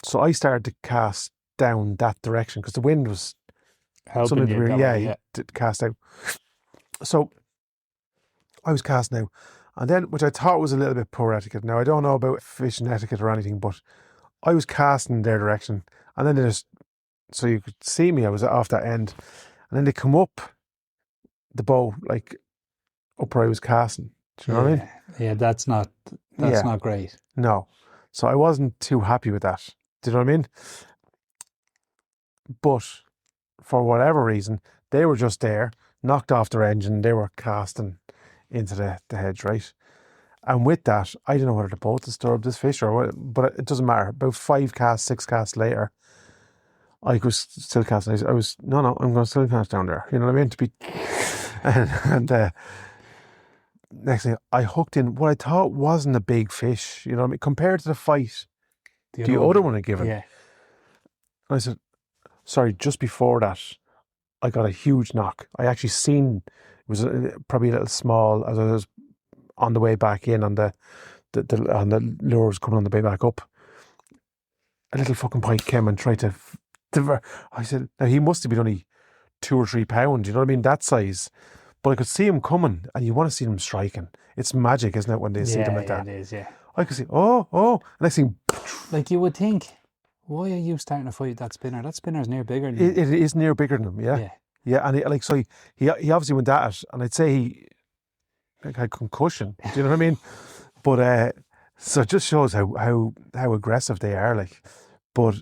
So I started to cast down that direction because the wind was Helping you. to cast out. So I was casting out, and then, which I thought was a little bit poor etiquette. Now I don't know about fishing etiquette or anything, but I was casting their direction, and then they just, so you could see me, I was off that end, and then they come up the bow, like up where I was casting. Do you know what I mean? Yeah, that's not great. No. So I wasn't too happy with that. Do you know what I mean? But for whatever reason, they were just there, knocked off their engine, they were casting into the hedge, right? And with that, I don't know whether the boat disturbed this fish or what, but it doesn't matter. About 5 casts, 6 casts later, I was still casting. I was no, I'm going to still cast down there. You know what I mean? To be, and next thing I hooked in what I thought wasn't a big fish. You know what I mean? Compared to the fight the other one had given. Yeah. And I said, sorry, just before that, I got a huge knock. I actually seen it was probably a little small as I was on the way back in on the lures coming on the way back up. A little fucking pike came and tried to. I said, now he must have been only 2 or 3 pounds. You know what I mean? That size. But I could see him coming, and you want to see them striking. It's magic, isn't it, when they see them like that? It is, yeah. I could see, and I see. Like you would think, why are you starting to fight that spinner? That spinner's near bigger than It is near bigger than him, yeah. Yeah, and he obviously went at it, and I'd say he had concussion. Do you know what I mean? But so it just shows how aggressive they are, like. But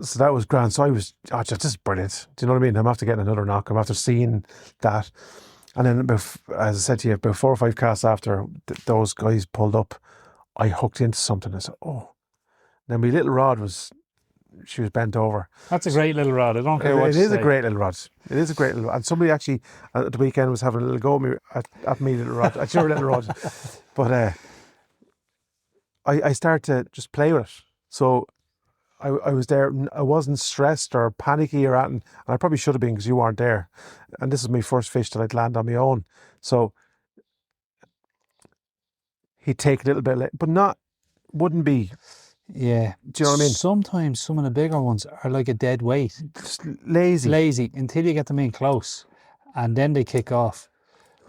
so that was grand. So I was, just brilliant. Do you know what I mean? I'm after getting another knock. I'm after seeing that. And then, as I said to you, about 4 or 5 casts after those guys pulled up, I hooked into something. I said, oh. Then my little rod she was bent over. That's a great little rod. I don't care what it is a great little rod. It is a great little rod. And somebody actually at the weekend was having a little go at me little rod, at your little rod. But I started to just play with it. So I was there. I wasn't stressed or panicky or anything. And I probably should have been because you weren't there. And this is my first fish that I'd land on my own. So he'd take a little bit, but wouldn't be. Yeah. Do you know what I mean? Sometimes some of the bigger ones are like a dead weight. Just lazy until you get them in close, and then they kick off.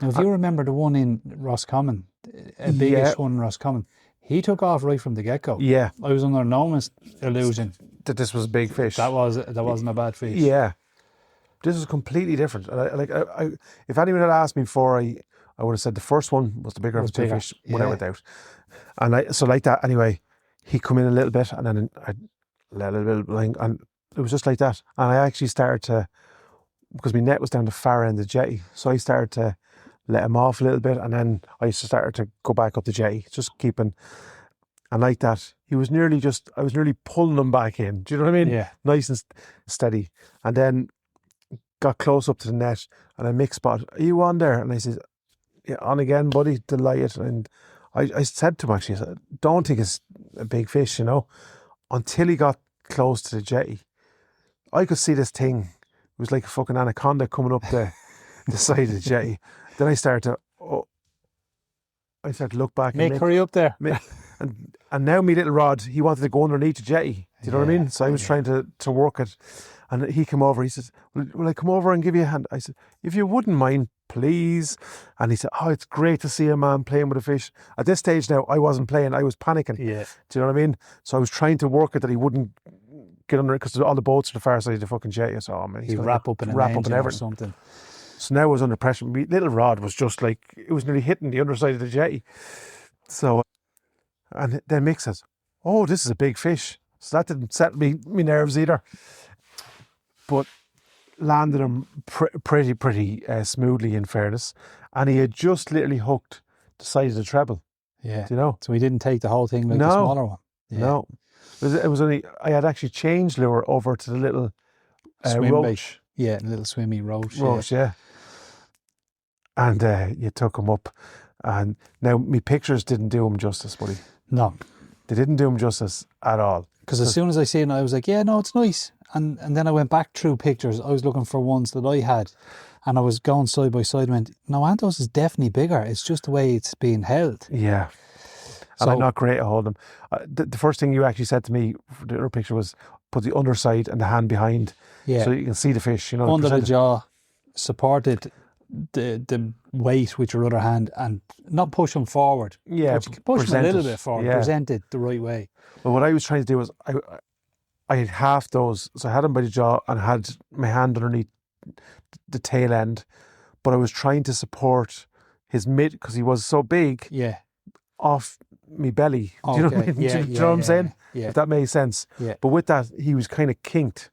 Now, if you remember the one in Roscommon, a biggish one in Roscommon, he took off right from the get-go. Yeah. I was under no illusion that this was a big fish. That wasn't a bad fish. Yeah. This was completely different. And if anyone had asked me before, I would have said the first one was the bigger of the two fish, without a doubt. And so like that, anyway, he come in a little bit, and then I let a little bit, and it was just like that. And I actually started to, because my net was down the far end of the jetty, so I started to let him off a little bit, and then I started to go back up the jetty, just keeping, and like that, I was nearly pulling him back in. Do you know what I mean? Yeah. Nice and steady. And then got close up to the net, and I mixed spot. Are you on there? And I said, yeah, on again, buddy, delighted. And I said to him, actually, I said, don't think it's a big fish, until he got close to the jetty. I could see this thing. It was like a fucking anaconda coming up the side of the jetty. Then I started to look back. Hurry up there. And now my little rod, he wanted to go underneath the jetty. Do you know what I mean? So I was trying to work it. And he came over. He says, will I come over and give you a hand? I said, if you wouldn't mind, please. And he said, oh, it's great to see a man playing with a fish. At this stage now, I wasn't playing. I was panicking. Yeah. Do you know what I mean? So I was trying to work it that he wouldn't get under it, because all the boats are the far side of the fucking jetty. So, oh man, he'd wrap up in an engine or something. So now I was under pressure. My little rod was just like, it was nearly hitting the underside of the jetty. So, and then Mick says, oh, this is a big fish. So that didn't settle me nerves either. But landed him pretty smoothly, in fairness. And he had just literally hooked the side of the treble. Yeah. Do you know? So he didn't take the whole thing like the smaller one. Yeah. No. It was only, I had actually changed lure over to the little roach. Yeah, a little swimmy roach. Yeah. And you took him up. And now, my pictures didn't do him justice, buddy. No. They didn't do him justice at all. Because as soon as I seen it, I was like, yeah, no, it's nice. And then I went back through pictures. I was looking for ones that I had. And I was going side by side and went, no, Antos is definitely bigger. It's just the way it's being held. Yeah. And I'm not great at holding them. The first thing you actually said to me for the other picture was put the underside and the hand behind. Yeah. So you can see the fish, Under the jaw, supported the weight with your other hand, and not push them forward. Yeah. But you can push them a little bit forward. Yeah. Present it the right way. Well, what I was trying to do was I had half those. So I had them by the jaw and had my hand underneath the tail end. But I was trying to support his mid, because he was so big. Yeah. Off me belly. Do you know what I mean? Yeah, do you know what I'm saying? Yeah. If that makes sense. Yeah. But with that, he was kind of kinked.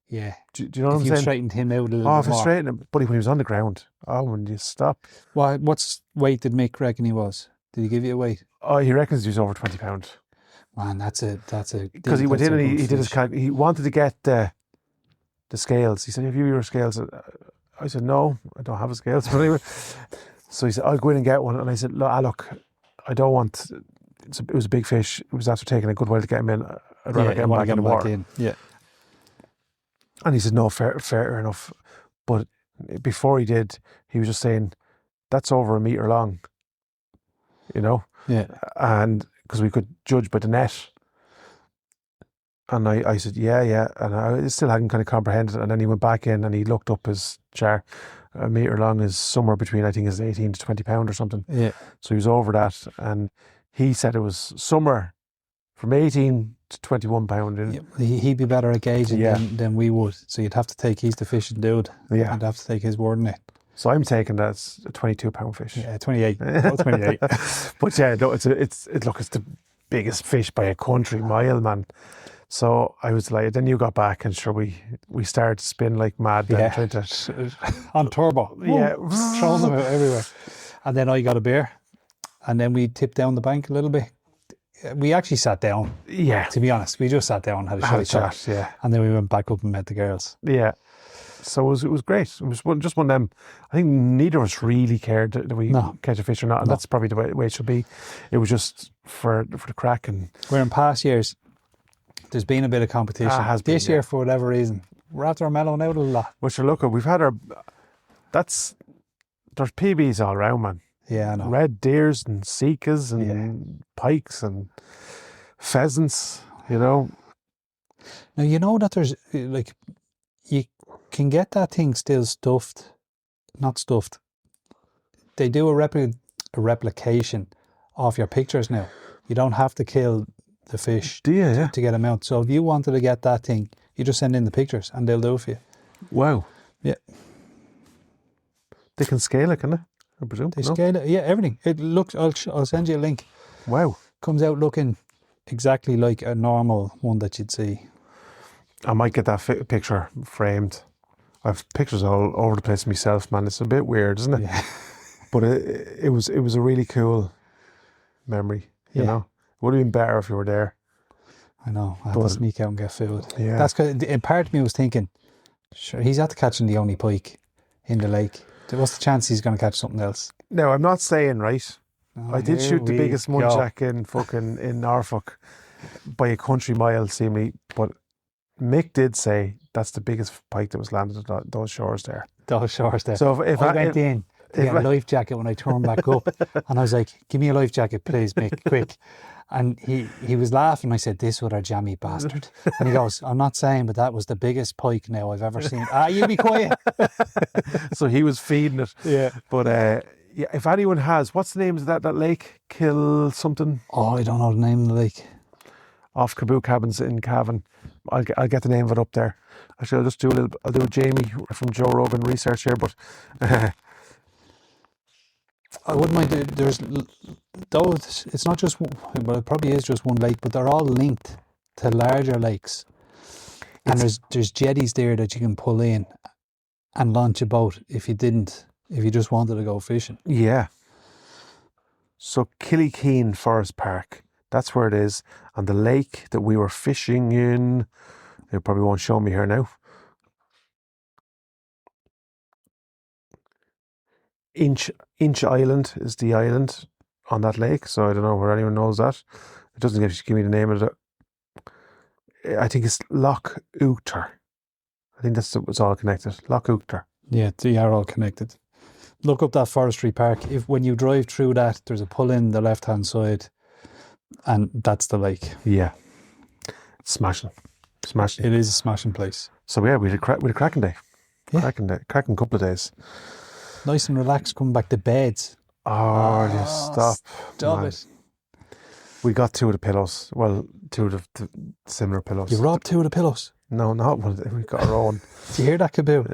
Yeah. Do you know what I'm saying? You straightened him out a little bit more. If I more. straightened him, but when he was on the ground, when you stop. Well, what's weight did Mick reckon he was? Did he give you a weight? Oh, he reckons he was over 20 pounds. Man, that's a because he went in and he did his he wanted to get the the scales. He said, have you your scales? I said, no, I don't have a scales. But anyway, so he said, I'll go in and get one. And I said, look, I don't want, it was a big fish. It was after taking a good while to get him in. I'd rather get him back in the water. Yeah. And he said, no, fair enough. But before he did, he was just saying, that's over a metre long, you know? Yeah. And because we could judge by the net. And I said, yeah. And I still hadn't kind of comprehended it. And then he went back in and he looked up his char. A metre long is somewhere between, I think, is 18 to 20 pound or something. Yeah. So he was over that. And he said it was somewhere from 18 to 21 pound. He'd be better at gauging than we would. So you'd have to take, he's the fishing dude. Yeah. You'd have to take his word in it. So I'm taking that as a 22 pound fish. Yeah, 28. Oh, 28. But yeah, no, it's the biggest fish by a country mile, man. So I was like, then you got back and sure we started to spin like mad. Then trying to on turbo. Yeah. Throwing them out everywhere. And then I got a beer. And then we tipped down the bank a little bit. We actually sat down. Yeah. To be honest, we just sat down, had a chat. Yeah. And then we went back up and met the girls. Yeah. So it was great. It was just one of them. I think neither of us really cared that we catch a fish or not, and that's probably the way it should be. It was just for the crack. And where in past years, there's been a bit of competition. This year, for whatever reason, we're after our mellowing out a lot. Which are look, we've had there's PBs all around, man. Yeah, I know. Red deers and seekers and pikes and pheasants, you know. Now, you know that there's, like, you can get that thing still stuffed. Not stuffed. They do a replication of your pictures now. You don't have to kill the fish to get them out. So if you wanted to get that thing, you just send in the pictures and they'll do it for you. Wow. Yeah. They can scale it, can they? I presume. They scale it. Yeah, everything. It looks, I'll send you a link. Wow. Comes out looking exactly like a normal one that you'd see. I might get that picture framed. I've pictures all over the place myself, man. It's a bit weird, isn't it? Yeah. But it was a really cool memory, you know. It would have been better if you were there. I know. I had to sneak out and get food. Yeah. That's because part of me was thinking, sure, he's after catching the only pike in the lake. What's the chance he's going to catch something else? No, I'm not saying, right? I did shoot the biggest muntjac in Norfolk by a country mile, seemingly, but Mick did say that's the biggest pike that was landed at those shores there. Those shores there. So if I went in to get a life jacket when I turned back up, and I was like, "Give me a life jacket, please, Mick, quick." And he was laughing. I said, "This other jammy bastard." And he goes, "I'm not saying, but that was the biggest pike now I've ever seen." You be quiet. So he was feeding it. Yeah. But yeah, if anyone has, what's the name of that lake? Kill something? Oh, I don't know the name of the lake. Off Caboo Cabins in Cavan. I'll get the name of it up there. Actually, I'll just do a Jamie from Joe Rogan research here, but I wouldn't mind. There's those. It's not just one, well, it probably is just one lake, but they're all linked to larger lakes. And there's jetties there that you can pull in and launch a boat if you just wanted to go fishing. Yeah. So Killykeene Forest Park, that's where it is. And the lake that we were fishing in, they probably won't show me here now. Inch Island is the island on that lake. So I don't know where anyone knows that. It doesn't give me the name of it. I think it's Loch Uchter. I think it's all connected. Loch Uchter. Yeah, they are all connected. Look up that forestry park. When you drive through that, there's a pull in the left hand side, and that's the lake. Yeah, it's smashing. It is a smashing place. So yeah, we had a cracking day. Cracking couple of days. Nice and relaxed. Coming back to beds. Oh, just stop. Stop it. We got two of the pillows. Well, two of the similar pillows. You robbed two of the pillows? No, not one of them. We got our own. Do you hear that, Caboo?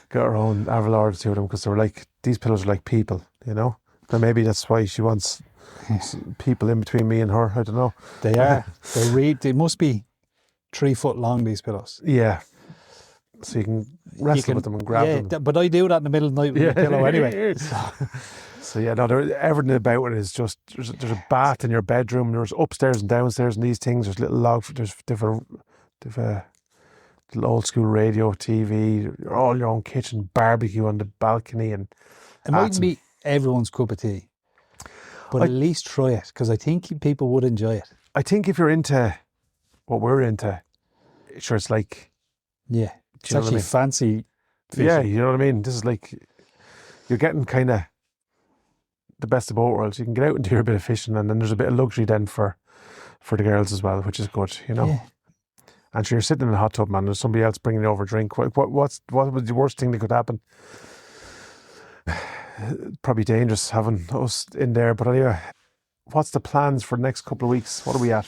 Got our own. Avril ordered two of them because they were like, these pillows are like people, you know? And maybe that's why she wants people in between me and her. I don't know. They are. They must be 3 foot long, these pillows. Yeah. So you can wrestle with them and grab them. But I do that in the middle of the night with a pillow anyway. So yeah, no, everything about it is just, there's a bath in your bedroom, there's upstairs and downstairs and these things, there's little they've old school radio, TV, all your own kitchen, barbecue on the balcony, and It mightn't be everyone's cup of tea, but at least try it, because I think people would enjoy it. I think if you're into what we're into, sure, it's like, Yeah, it's you know what I actually mean? fancy fishing. Yeah, you know what I mean? This is like, you're getting kind of the best of both worlds. You can get out and do a bit of fishing, and then there's a bit of luxury then for the girls as well, which is good, you know? Yeah. And sure, you're sitting in a hot tub, man. There's somebody else bringing you over a drink. What was the worst thing that could happen? Probably dangerous having us in there. But anyway, what's the plans for the next couple of weeks? What are we at?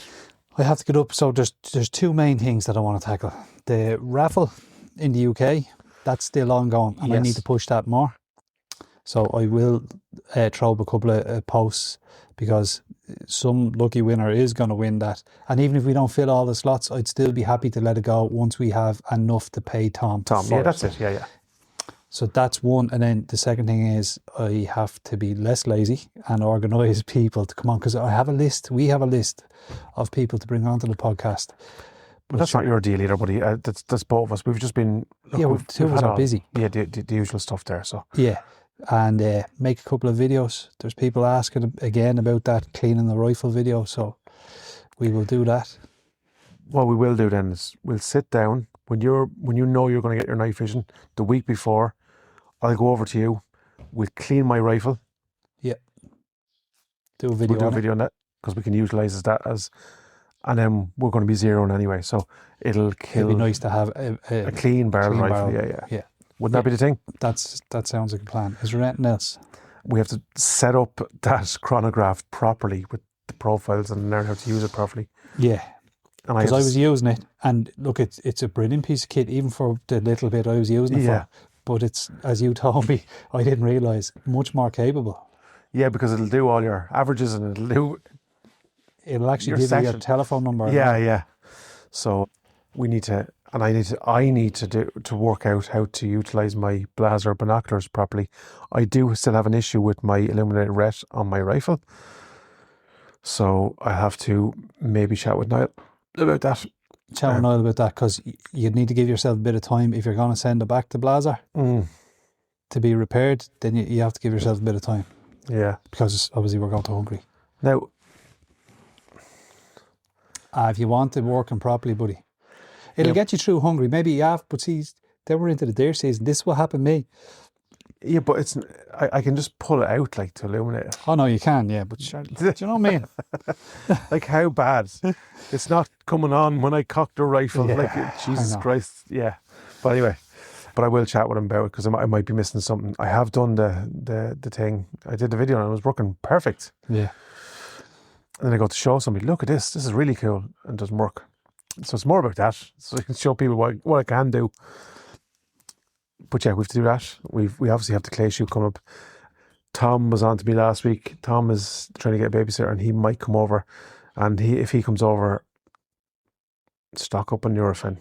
I have to get up. So there's two main things that I want to tackle. The raffle in the UK, that's still ongoing, and I need to push that more. So I will throw up a couple of posts, because some lucky winner is going to win that. And even if we don't fill all the slots, I'd still be happy to let it go once we have enough to pay Tom. Yeah, that's it. Yeah. So that's one. And then the second thing is I have to be less lazy and organise people to come on, because I have a list. We have a list of people to bring onto the podcast. But that's not your deal either, buddy. That's both of us. We've just been... Look, two of us are busy. Yeah, the usual stuff there, so... Yeah. And make a couple of videos. There's people asking again about that cleaning the rifle video, so we will do that. What we will do then is we'll sit down when you know you're going to get your night fishing the week before. I'll go over to you. We'll clean my rifle. Yeah. Do a video. We'll do a video on that, because we can utilise that as, and then we're going to be zeroing anyway, so it'll kill. It'd be nice to have a clean barrel rifle. Yeah. Wouldn't that be the thing? That sounds like a plan. Is there anything else? We have to set up that chronograph properly with the profiles and learn how to use it properly. Yeah. Because I was using it, and look, it's a brilliant piece of kit, even for the little bit I was using it for. But it's, as you told me, I didn't realise, much more capable. Yeah, because it'll do all your averages, and it'll actually give you your telephone number. Yeah. So we need to, and I need to work out how to utilise my blazer binoculars properly. I do still have an issue with my illuminated ret on my rifle, so I have to maybe chat with Niall about that. Chat with Niall about that, because you'd need to give yourself a bit of time if you're going to send it back to Blazer to be repaired. Then you have to give yourself a bit of time. Yeah, because obviously we're going to Hungary now. If you want it working properly, buddy, it'll get you through Hungary. Maybe you have, but see, then we're into the deer season. This will happen to me. Yeah, but it's I can just pull it out, like, to illuminate it. Oh no, you can, yeah, but do you know what I mean? Like, how bad? It's not coming on when I cock the rifle. Like, Jesus Christ, yeah. But anyway, I will chat with him about it, because I might be missing something. I have done the thing. I did the video and it was working perfect. Yeah. And then I go to show somebody, look at this. This is really cool, and it doesn't work. So it's more about that, so I can show people what I can do. But yeah, we have to do that. We obviously have the clay shoot coming up. Tom was on to me last week. Tom is trying to get a babysitter, and he might come over. And if he comes over, stock up on Nurofen.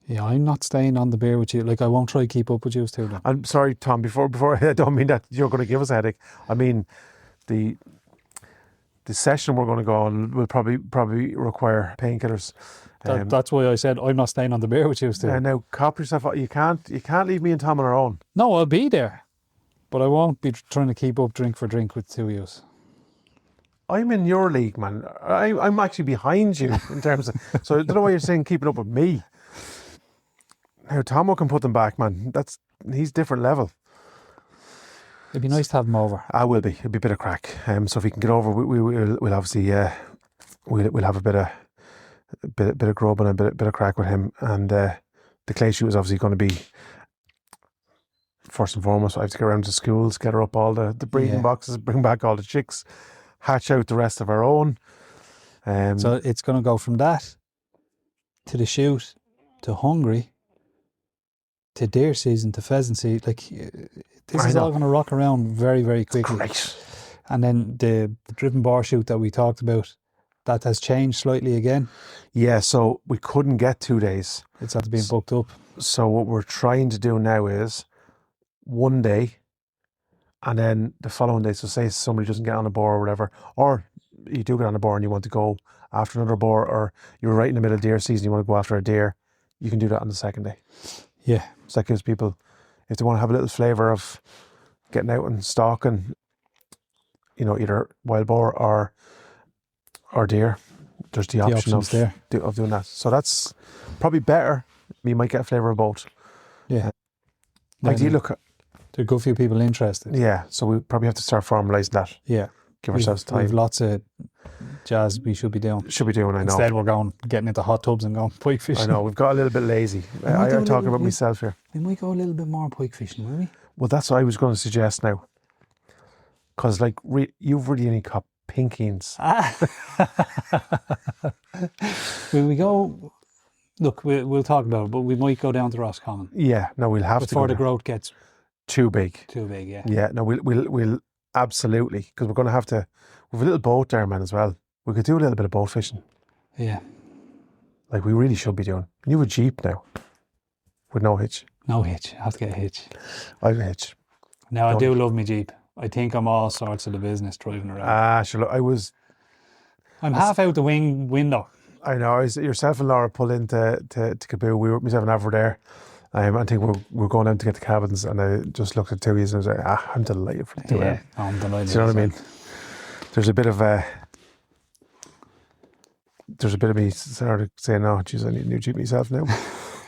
Yeah, I'm not staying on the beer with you. Like, I won't try to keep up with you too. I'm sorry, Tom. Before I don't mean that you're going to give us a headache. I mean the session we're going to go on will probably require painkillers. That's why I said I'm not staying on the beer with you still. Now, cop yourself. You can't leave me and Tom on our own. No, I'll be there, but I won't be trying to keep up drink for drink with two of you. I'm in your league, man. I'm actually behind you in terms of. So I don't know why you're saying keeping up with me. Now, Tomo can put them back, man. He's different level. It'd be nice to have him over. I will be. It'll be a bit of crack. So if he can get over, we'll obviously we'll have a bit of grub and a bit of crack with him. And the clay shoot is obviously going to be first and foremost. I have to get around to schools, get her up all the breeding boxes, bring back all the chicks, hatch out the rest of our own. So it's going to go from that to the shoot to Hungary to deer season to pheasant season. Like, this is all going to rock around very, very quickly. Great. And then the driven bar shoot that we talked about, that has changed slightly again. Yeah, so we couldn't get 2 days. It's after being booked up. So what we're trying to do now is one day, and then the following day. So say somebody doesn't get on a boar or whatever, or you do get on a boar and you want to go after another boar, or you're right in the middle of deer season, you want to go after a deer, you can do that on the second day. Yeah. So that gives people, if they want to have a little flavour of getting out and stalking, you know, either wild boar or deer, there's the option options there. of doing that. So that's probably better. You might get a flavour of both. Yeah. Like, do you look? There are a good few people interested. Yeah, so we probably have to start formalising that. Yeah. Give ourselves time. We've lots of jazz we should be doing. Should be doing, I know. Instead, we're getting into hot tubs and going pike fishing. I know, we've got a little bit lazy. I'm talking about myself here. We might go a little bit more pike fishing, will we? Well, that's what I was going to suggest now. Because, like, you've really only caught pinkies. Will we go? Look, we'll talk about it, but we might go down to Roscommon. Yeah, no, we'll have to before go the there. growth gets Too big. too big. Yeah. Yeah, no, we'll absolutely, because we're going to have to. We've a little boat there, man, as well. We could do a little bit of boat fishing. Yeah. Like, we really should be doing. You have a Jeep now, with no hitch. No hitch. I have to get a hitch. I have a hitch. Now, I do love my Jeep. I think I'm all sorts of the business driving around. Sure. Look, I'm half out the window. I know. Yourself and Laura pulled into Caboo. Myself and Av were there. I think we're going out to get the cabins, and I just looked at two of you and I was like, I'm delighted for the two of them. I'm delighted. Do you know what I mean? There's a bit of me sort of saying, "Oh, geez, I need a new Jeep myself now."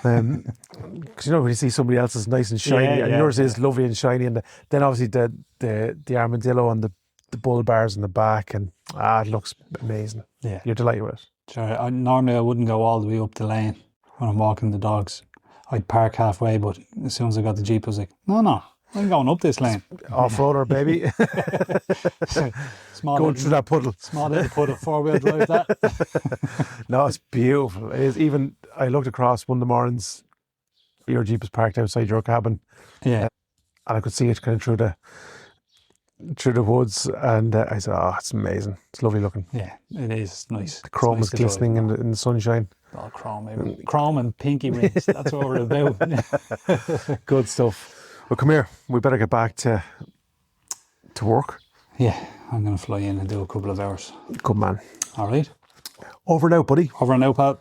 Because you know when you see somebody else's nice and shiny, and yours is lovely and shiny, and then obviously the armadillo and the bull bars in the back, and it looks amazing. Yeah, you're delighted with it. Sure. Normally I wouldn't go all the way up the lane when I'm walking the dogs. I'd park halfway, but as soon as I got the Jeep, I was like, no, I'm going up this lane. Off-roader, baby. Going through that puddle. Small little puddle, four-wheel drive that. No, it's beautiful. It is. Even I looked across one of the mornings, your Jeep was parked outside your cabin. Yeah. And I could see it kind of through the woods, and I said, "Oh, it's amazing. It's lovely looking." Yeah, it is. It's nice. The chrome is glistening in the sunshine. Oh, chrome, chrome and pinky rings. That's what we're about. Good stuff. Well, come here. We better get back to work. Yeah, I'm going to fly in and do a couple of hours. Good man. All right. Over now, buddy. Over and out, pal.